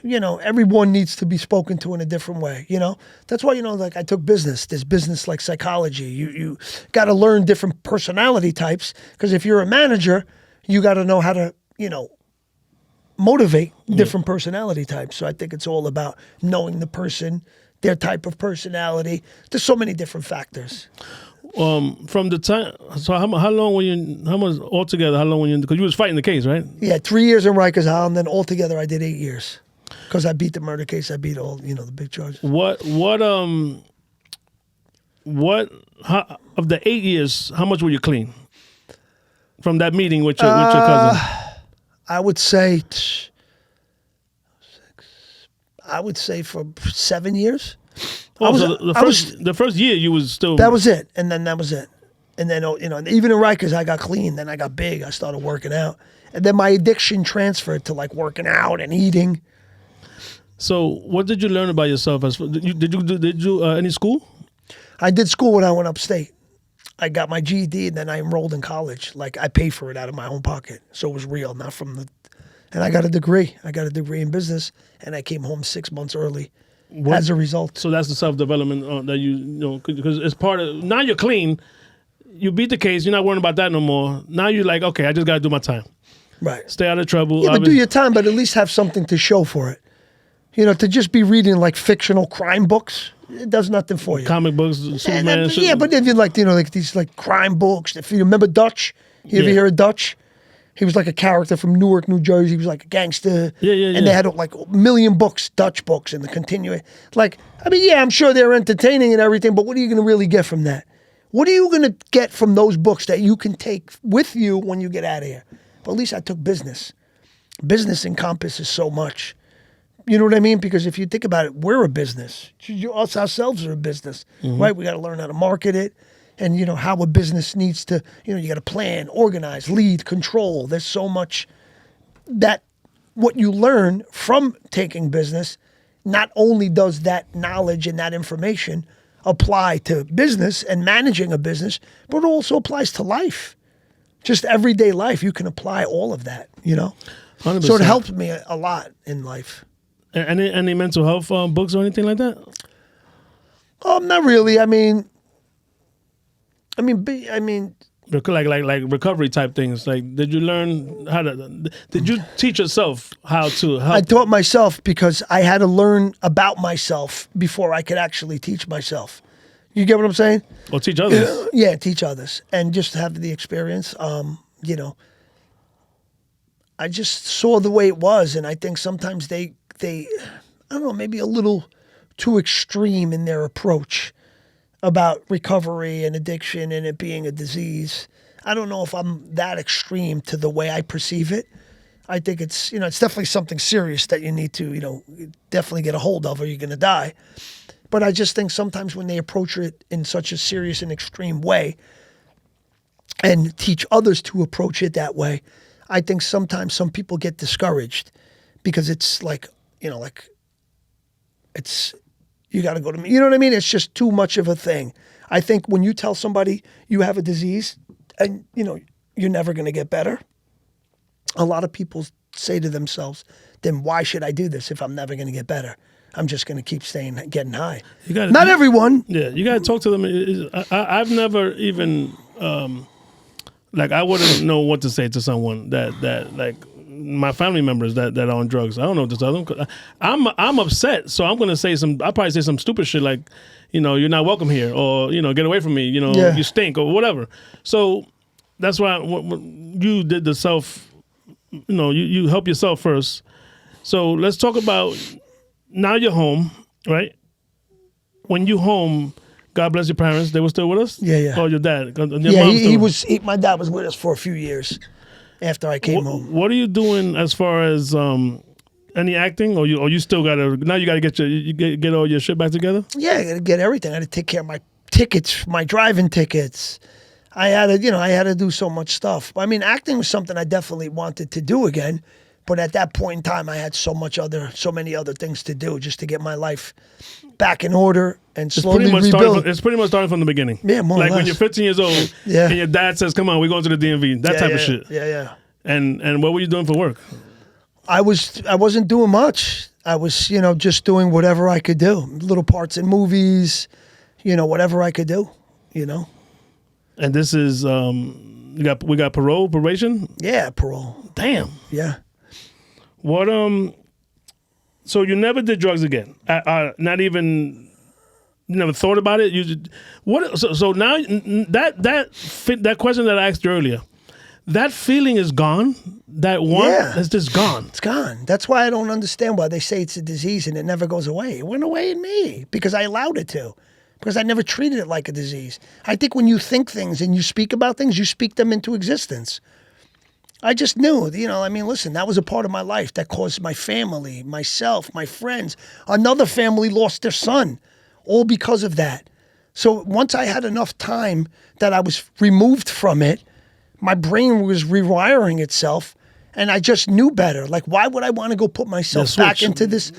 You know, everyone needs to be spoken to in a different way. You know, that's why, like I took business. There's business like psychology. You got to learn different personality types, because if you're a manager, you got to know how to, motivate different personality types. So I think it's all about knowing the person, their type of personality. There's so many different factors. From the time, so how long were you? How much altogether? How long were you? Because you was fighting the case, right? Yeah, 3 years in Rikers, and then altogether I did 8 years. Because I beat the murder case, I beat all the big charges. What of the 8 years? How much were you clean from that meeting with your cousin? I would say for 7 years. The first year you was still. That was it, and then that was it, and then even in Rikers I got clean. Then I got big. I started working out, and then my addiction transferred to like working out and eating. So, what did you learn about yourself? Did you do any school? I did school when I went upstate. I got my GED, and then I enrolled in college. Like I paid for it out of my own pocket, so it was real, not from the. And I got a degree. I got a degree in business, and I came home 6 months early. As a result. So that's the self-development that because it's part of, now you're clean, you beat the case, you're not worrying about that no more. Now you're like, okay, I just got to do my time. Right. Stay out of trouble. Yeah, but do your time, but at least have something to show for it. To just be reading like fictional crime books, it does nothing for you. Comic books, Superman. Yeah, but if you like, like these like crime books, if you remember Dutch, you ever hear of Dutch? He was like a character from Newark, New Jersey. He was like a gangster. Yeah. And they had like a million books, Dutch books, and the continuing. Like, I mean, yeah, I'm sure they're entertaining and everything, but what are you going to really get from that? What are you going to get from those books that you can take with you when you get out of here? But at least I took business. Business encompasses so much. You know what I mean? Because if you think about it, we're a business. Us ourselves are a business, right? We got to learn how to market it. And, how a business needs to, you got to plan, organize, lead, control. There's so much that what you learn from taking business, not only does that knowledge and that information apply to business and managing a business, but it also applies to life. Just everyday life, you can apply all of that, 100%. So it helped me a lot in life. Any mental health books or anything like that? Not really. I mean, like recovery type things. Like, did you learn how to? Did you teach yourself how to help? I taught myself because I had to learn about myself before I could actually teach myself. You get what I'm saying? Or teach others. Yeah, teach others, and just have the experience. I just saw the way it was, and I think sometimes they I don't know, maybe a little too extreme in their approach about recovery and addiction and it being a disease. I don't know if I'm that extreme to the way I perceive it. I think it's, it's definitely something serious that you need to, definitely get a hold of or you're going to die. But I just think sometimes when they approach it in such a serious and extreme way and teach others to approach it that way, I think sometimes some people get discouraged because it's like, it's, you got to go to me. You know what I mean? It's just too much of a thing. I think when you tell somebody you have a disease and, you're never going to get better, a lot of people say to themselves, then why should I do this if I'm never going to get better? I'm just going to keep getting high. Not everyone. Yeah, you got to talk to them. I've never even, I wouldn't know what to say to someone that like, my family members that are on drugs. I don't know what to tell them. I'm upset, so I'm gonna say I'll probably say some stupid shit like, you're not welcome here, or get away from me. You stink or whatever. So that's why you did the self. You help yourself first. So let's talk about now. You're home, right? When you home, God bless your parents. They were still with us. Yeah. Oh, your dad. Your Yeah, mom he was. My dad was with us for a few years after I came home. What are you doing as far as any acting, or you still gotta get all your shit back together? Yeah, I got to get everything. I had to take care of my tickets, my driving tickets. I had to do so much stuff. I mean, acting was something I definitely wanted to do again, but at that point in time, I had so many other things to do just to get my life back in order and slowly rebuild. It's pretty much starting from the beginning. Yeah, more or like less. When you're 15 years old, Yeah. and your dad says, "Come on, we're going to the DMV." That type of shit. Yeah. And what were you doing for work? I wasn't doing much. I was, just doing whatever I could do. Little parts in movies, whatever I could do, And this is we got probation? Yeah, parole. Damn. Yeah. What so you never did drugs again? Not even. You never thought about it. So now that question that I asked you earlier, that feeling is gone. That one is just gone. It's gone. That's why I don't understand why they say it's a disease and it never goes away. It went away in me because I allowed it to. Because I never treated it like a disease. I think when you think things and you speak about things, you speak them into existence. I just knew, listen, that was a part of my life that caused my family, myself, my friends. Another family lost their son, all because of that. So once I had enough time that I was removed from it, my brain was rewiring itself, and I just knew better. Like, why would I want to go put myself back into this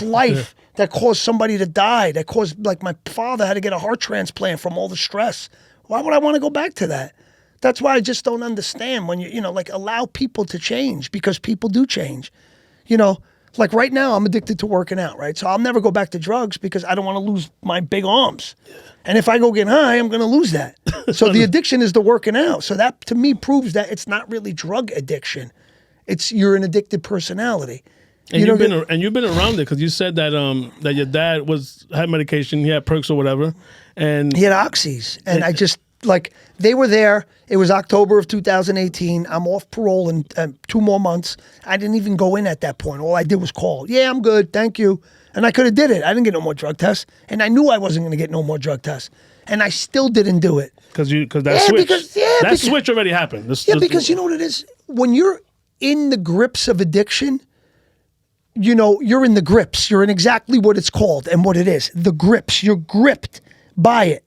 life that caused somebody to die, that caused, like, my father had to get a heart transplant from all the stress? Why would I want to go back to that? That's why I just don't understand when allow people to change, because people do change. Like right now I'm addicted to working out, right? So I'll never go back to drugs because I don't want to lose my big arms. And if I go get high, I'm going to lose that. So the addiction is the working out. So that to me proves that it's not really drug addiction. You're an addicted personality. And you've been around it because you said that that your dad had medication, he had perks or whatever, and he had oxys, and I just they were there. It was October of 2018. I'm off parole in 2 more months. I didn't even go in at that point. All I did was call. Yeah, I'm good. Thank you. And I could have did it. I didn't get no more drug tests. And I knew I wasn't going to get no more drug tests. And I still didn't do it. Because that switch. Switch already happened. Because you know what it is? When you're in the grips of addiction, you're in the grips. You're in exactly what it's called and what it is. The grips. You're gripped by it.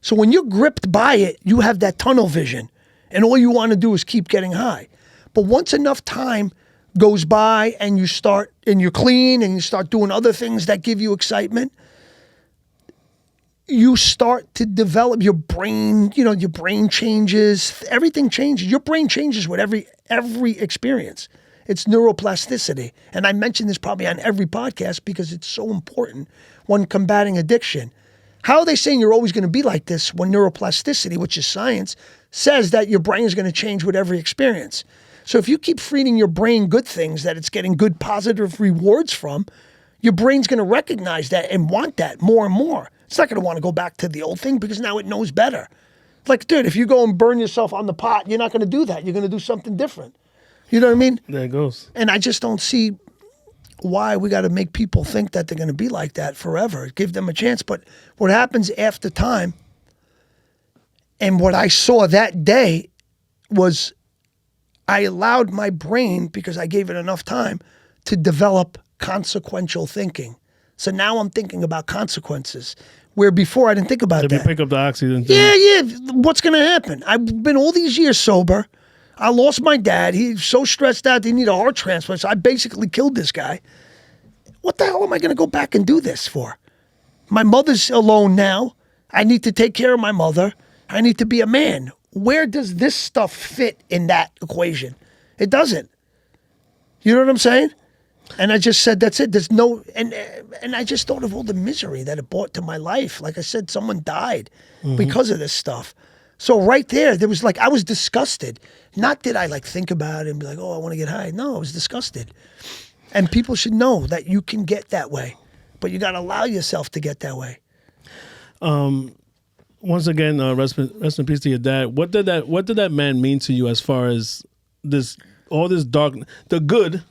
So when you're gripped by it, you have that tunnel vision, and all you want to do is keep getting high. But once enough time goes by and you're clean and you start doing other things that give you excitement, you start to develop your brain, your brain changes, everything changes. Your brain changes with every experience. It's neuroplasticity. And I mention this probably on every podcast because it's so important when combating addiction. How are they saying you're always going to be like this when neuroplasticity, which is science, says that your brain is going to change with every experience? So if you keep feeding your brain good things that it's getting good positive rewards from, your brain's going to recognize that and want that more and more. It's not going to want to go back to the old thing because now it knows better. Like, dude, if you go and burn yourself on the pot, you're not going to do that. You're going to do something different. You know what I mean? There it goes. And I just don't see why we got to make people think that they're going to be like that forever. Give them a chance. But what happens after time, and what I saw that day was I allowed my brain, because I gave it enough time, to develop consequential thinking. So now I'm thinking about consequences, where before I didn't think about that. If you pick up the oxy, Yeah. What's going to happen? I've been all these years sober. I lost my dad. He's so stressed out, he needed a heart transplant. So I basically killed this guy. What the hell am I going to go back and do this for? My mother's alone now. I need to take care of my mother. I need to be a man. Where does this stuff fit in that equation? It doesn't. You know what I'm saying? And I just said, that's it. There's no, and I just thought of all the misery that it brought to my life. Like I said, someone died because of this stuff. So right there was I was disgusted. Not did I think about it and be like, oh, I want to get high. No, I was disgusted. And people should know that you can get that way, but you got to allow yourself to get that way. Once again, rest in peace to your dad. What did that man mean to you as far as all this dark, the good,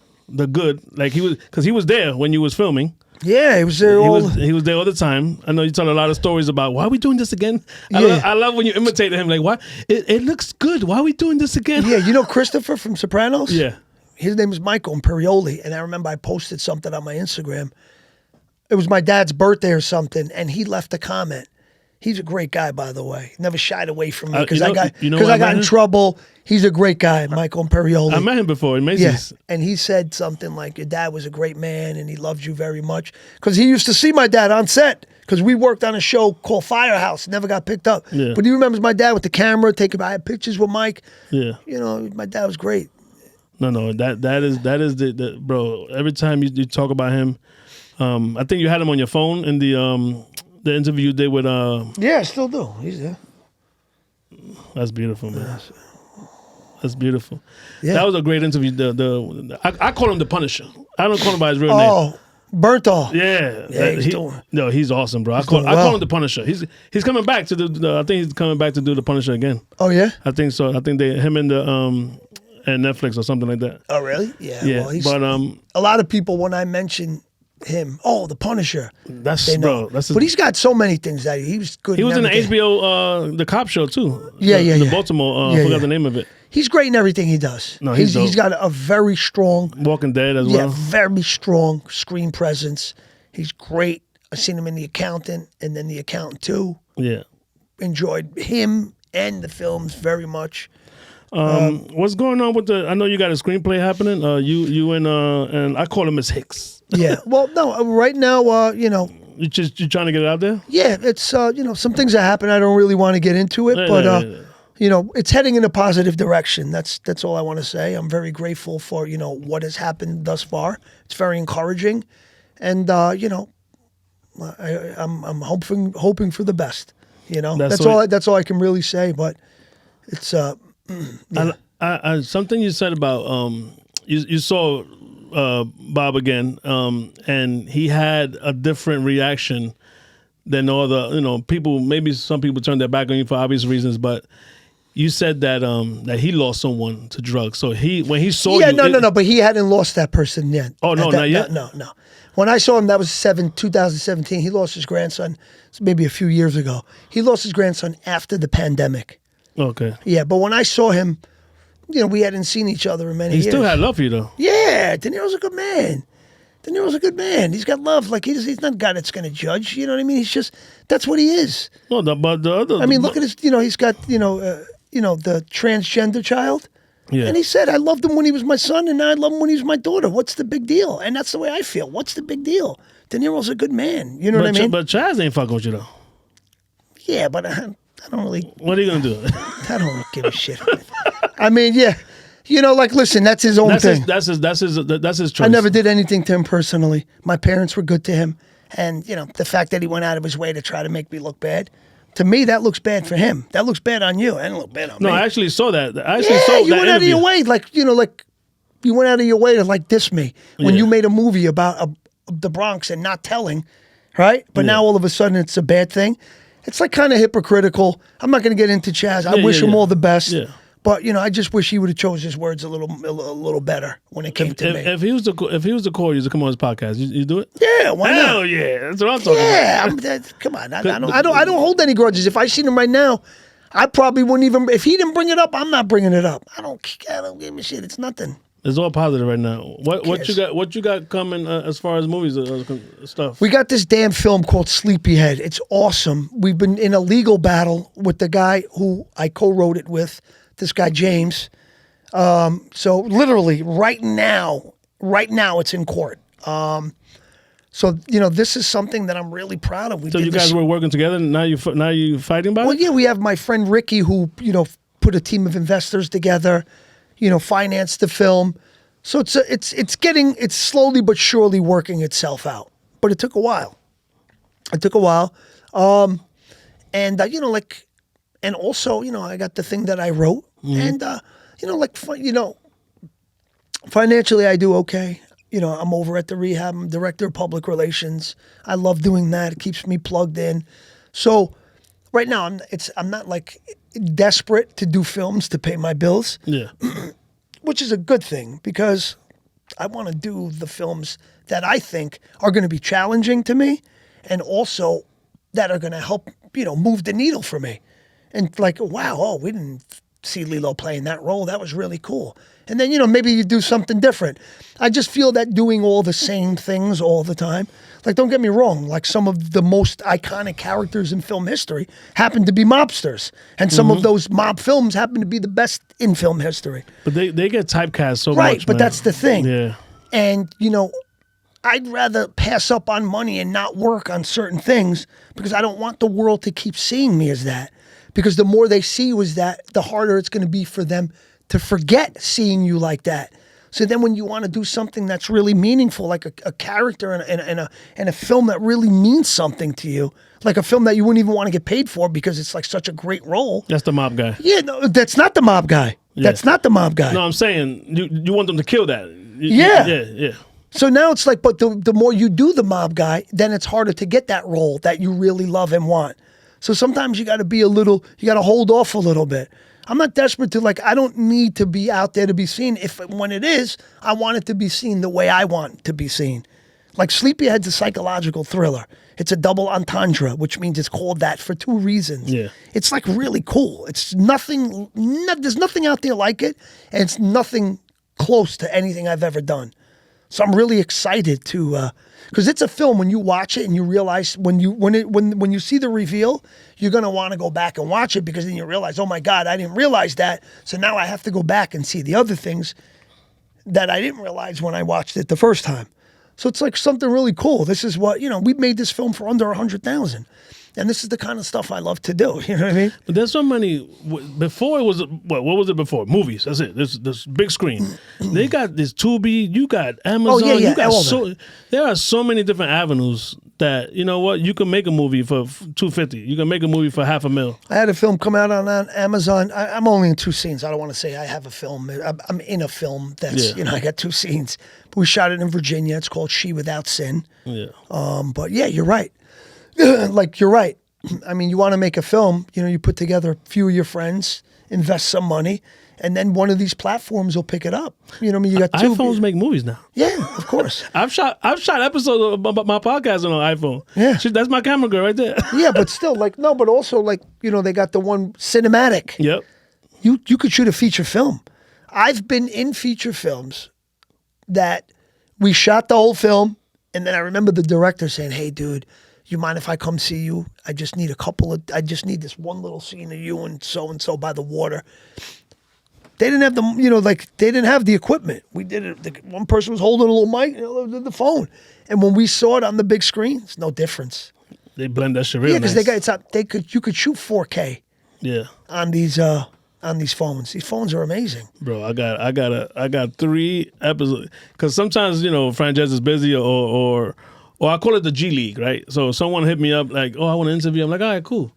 like because he was there when you was filming. Yeah, he was there. He was there all the time. I know you tell a lot of stories about why are we doing this again. I love when you imitate him. Like, why it looks good. Why are we doing this again? Yeah, you know Christopher from Sopranos. Yeah, his name is Michael Imperioli, and I remember I posted something on my Instagram. It was my dad's birthday or something, and he left a comment. He's a great guy, by the way. Never shied away from me because I got in trouble. He's a great guy, Michael Imperioli. I met him before in Macy's. Yeah, and he said something like, your dad was a great man and he loved you very much. Because he used to see my dad on set because we worked on a show called Firehouse. Never got picked up. Yeah. But he remembers my dad with the camera. I had pictures with Mike. Yeah. You know, my dad was great. No, that is the bro. Every time you talk about him, I think you had him on your phone in the interview you did with Yeah, I still do. He's there. That's beautiful, man. That's beautiful. Yeah. That was a great interview. I call him the Punisher. I don't call him by his real name. Oh, Bernthal. Yeah. He's awesome, bro. I call him the Punisher. He's coming back to I think he's coming back to do the Punisher again. Oh yeah? I think so. I think him and and Netflix or something like that. Oh really? Yeah. Yeah. Well, but a lot of people when I mention him, the Punisher. That's bro. But he's got so many things that he was good. He was in the HBO the cop show too. The Baltimore. I forgot the name of it. He's great in everything he does. No, he's got a very strong Walking Dead as well. Yeah, very strong screen presence. He's great. I've seen him in The Accountant and then The Accountant 2. Yeah. Enjoyed him and the films very much. What's going on with I know you got a screenplay happening. You and I call him Miss Hicks. Yeah. Well, no, right now, You trying to get it out there? Yeah, it's some things that happen. I don't really want to get into it, it's heading in a positive direction. That's all I want to say. I'm very grateful for what has happened thus far. It's very encouraging, and I'm hoping for the best. That's all I can really say. But it's something you said about you saw Bob again, and he had a different reaction than all the people. Maybe some people turned their back on you for obvious reasons, but you said that that he lost someone to drugs. So when he saw you, no, but he hadn't lost that person yet. Oh no, not yet. No. When I saw him, that was 2017. He lost his grandson maybe a few years ago. He lost his grandson after the pandemic. Okay. Yeah, but when I saw him, we hadn't seen each other in many years. He still had love for you, though. Yeah, De Niro's a good man. De Niro's a good man. He's got love. Like he's not a guy that's going to judge. You know what I mean? He's just that's what he is. Well, but the other. I mean, look at his. He's got the transgender child. Yeah. And he said, I loved him when he was my son, and now I love him when he was my daughter. What's the big deal? And that's the way I feel. What's the big deal? De Niro's a good man. You know what I mean? But Chaz ain't fucking with you though. Yeah, but I don't really. What are you gonna do? I don't give a shit. I mean, yeah. Listen, that's his own thing. That's his choice. I never did anything to him personally. My parents were good to him. And, the fact that he went out of his way to try to make me look bad, to me, that looks bad for him. That looks bad on you. I didn't look bad on me. No, I actually saw that. You went out of your way. You went out of your way to, diss me when you made a movie about the Bronx and not telling, right? But now all of a sudden it's a bad thing. It's, kind of hypocritical. I'm not going to get into Chaz. I wish him all the best. Yeah. But I just wish he would have chose his words a little better when it came to me. If he was the call you to come on his podcast, you do it? Yeah, why not? Hell yeah, that's what I'm talking about. Yeah, come on. I don't hold any grudges. If I seen him right now, I probably wouldn't even. If he didn't bring it up, I'm not bringing it up. I don't give a shit. It's nothing. It's all positive right now. What you got coming as far as movies stuff? We got this damn film called Sleepyhead. It's awesome. We've been in a legal battle with the guy who I co-wrote it with. This guy, James. So literally right now it's in court. So, this is something that I'm really proud of. So you guys were working together and now you fighting about it? Well, yeah, we have my friend Ricky who, put a team of investors together, financed the film. So it's slowly but surely working itself out. But it took a while. And also, I got the thing that I wrote, and financially, I do okay. I'm over at the rehab. I'm director of public relations. I love doing that. It keeps me plugged in. So, right now I'm not like desperate to do films to pay my bills, Yeah. which is a good thing because I want to do the films that I think are going to be challenging to me and also that are going to help, move the needle for me. And like, wow, we didn't see Lillo playing that role. That was really cool. And then, maybe you do something different. I just feel that doing all the same things all the time, like, don't get me wrong, like some of the most iconic characters in film history happen to be mobsters. And some of those mob films happen to be the best in film history. But they get typecast so much, right, but man. that's the thing. Yeah. And, I'd rather pass up on money and not work on certain things because I don't want the world to keep seeing me as that. Because the more they see you as that, the harder it's going to be for them to forget seeing you like that. So then when you want to do something that's really meaningful, like a character and a film that really means something to you, like a film that you wouldn't even want to get paid for because it's like such a great role. That's the mob guy. Yeah, no, that's not the mob guy. Yeah. That's not the mob guy. No, I'm saying you want them to kill that. Yeah. Yeah. So now it's like, but the more you do the mob guy, then it's harder to get that role that you really love and want. So sometimes you got to you got to hold off a little bit. I'm not desperate to I don't need to be out there to be seen. When it is, I want it to be seen the way I want to be seen. Like Sleepyhead's a psychological thriller. It's a double entendre, which means it's called that for two reasons. Yeah. It's like really cool. It's there's nothing out there like it, and it's nothing close to anything I've ever done. So I'm really excited to, because it's a film when you watch it and you realize when you see the reveal, you're gonna want to go back and watch it because then you realize, oh my God, I didn't realize that. So now I have to go back and see the other things that I didn't realize when I watched it the first time. So it's like something really cool. This is what we made this film for under $100,000. And this is the kind of stuff I love to do. You know what I mean? But there's so many. Before it was what was it before? Movies. That's it. This big screen. They got this Tubi. You got Amazon. Oh, yeah. You got there are so many different avenues that you can make a movie for $250. You can make a movie for $500,000. I had a film come out on Amazon. I'm only in 2 scenes. I don't want to say I have a film. I'm in a film that's I got 2 scenes. But we shot it in Virginia. It's called She Without Sin. Yeah. But yeah, you're right. Like, you're right. I mean, you want to make a film, you put together a few of your friends, invest some money, and then one of these platforms will pick it up. You got two. iPhones make movies now. Yeah, of course. I've shot episodes of my podcast on an iPhone. Yeah. That's my camera girl right there. Yeah, but still, but also, they got the one cinematic. Yep. You could shoot a feature film. I've been in feature films that we shot the whole film, and then I remember the director saying, "Hey, dude, you mind if I come see you? I just need this one little scene of you and so by the water." They didn't have they didn't have the equipment. We did it. One person was holding a little mic, the phone. And when we saw it on the big screen, it's no difference. They blend that shit real nice. Yeah, because you could shoot 4K. Yeah. On these phones. These phones are amazing. Bro, I got 3 episodes because sometimes franchise is busy or I call it the G League, right? So someone hit me up like, "Oh, I want to interview." I'm like, "All right, cool."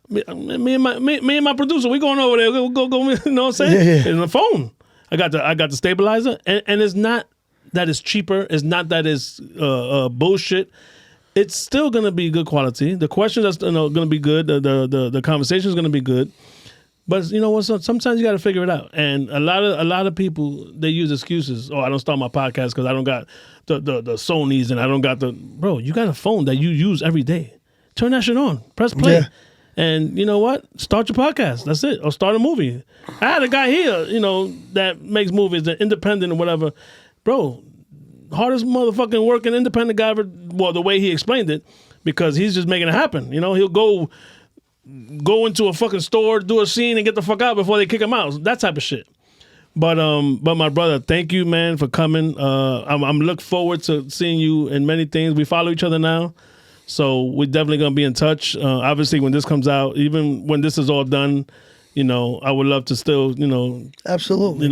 Me and my producer, we going over there. Go. You know what I'm saying? Yeah. In the phone, I got the stabilizer, and it's not that it's cheaper. It's not that it's bullshit. It's still gonna be good quality. The questions are gonna be good. The conversation is gonna be good. But you know what? Sometimes you got to figure it out. And a lot of people, they use excuses. "Oh, I don't start my podcast because I don't got the Sonys and I don't got the..." Bro, you got a phone that you use every day. Turn that shit on. Press play. Yeah. And you know what? Start your podcast. That's it. Or start a movie. I had a guy here, that makes movies, that independent or whatever. Bro, hardest motherfucking working independent guy ever. Well, the way he explained it, because he's just making it happen. He'll go into a fucking store, do a scene, and get the fuck out before they kick him out. That type of shit. But my brother, thank you, man, for coming. I'm look forward to seeing you in many things. We follow each other now, so we're definitely gonna be in touch. Obviously, when this comes out, even when this is all done, I would love to still, absolutely,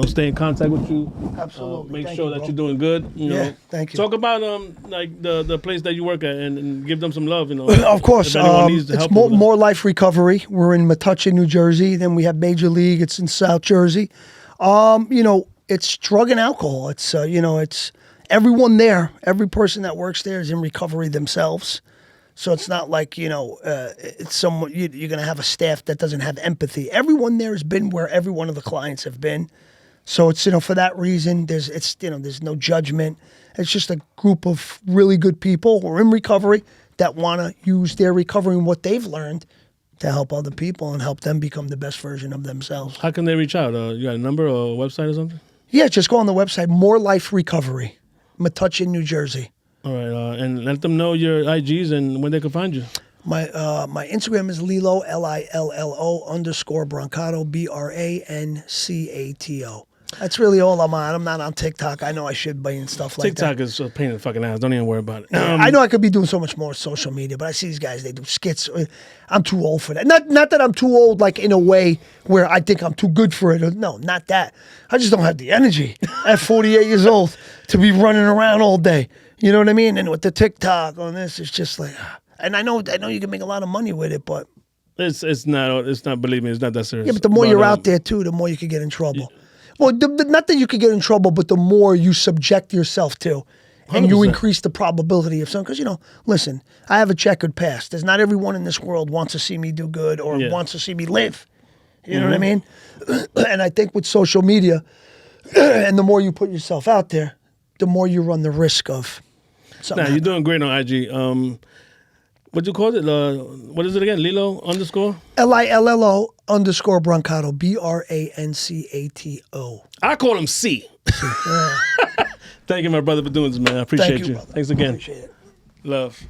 stay in contact with you. Absolutely, make thank sure you, that bro. you're doing good. Thank you. Talk about the place that you work at and give them some love. Of course, if anyone needs it's help more Life Recovery. We're in Metuchen, New Jersey. Then we have Major League. It's in South Jersey. It's drug and alcohol. It's it's everyone there. Every person that works there is in recovery themselves. So it's not like, it's someone you're going to have a staff that doesn't have empathy. Everyone there has been where every one of the clients have been. So it's, for that reason, there's no judgment. It's just a group of really good people who are in recovery that want to use their recovery and what they've learned to help other people and help them become the best version of themselves. How can they reach out? You got a number or a website or something? Yeah, just go on the website, More Life Recovery, Metuchen, New Jersey. All right, and let them know your IGs and when they can find you. My Instagram is Lillo, Lillo _Brancato, Brancato. That's really all I'm on. I'm not on TikTok. I know I should be and stuff like that. TikTok is a pain in the fucking ass. Don't even worry about it. I know I could be doing so much more social media, but I see these guys, they do skits. I'm too old for that. Not that I'm too old, like in a way where I think I'm too good for it. No, not that. I just don't have the energy at 48 years old to be running around all day. You know what I mean? And with the TikTok on this, it's just like, and I know you can make a lot of money with it, but it's not. Believe me, it's not that serious. Yeah, but the more you're out there too, the more you could get in trouble. Well, not that you could get in trouble, but the more you subject yourself to, and 100%. You increase the probability of something. Because, listen, I have a checkered past. There's not everyone in this world wants to see me do good or wants to see me live. You know what I mean? And I think with social media, and the more you put yourself out there, the more you run the risk of something. Nah, you're doing great on IG. What you call it? What is it again? Lillo _? Lillo _Brancato, Brancato. I call him C. Thank you, my brother, for doing this, man. I appreciate you. Brother. Thanks again. Appreciate it. Love.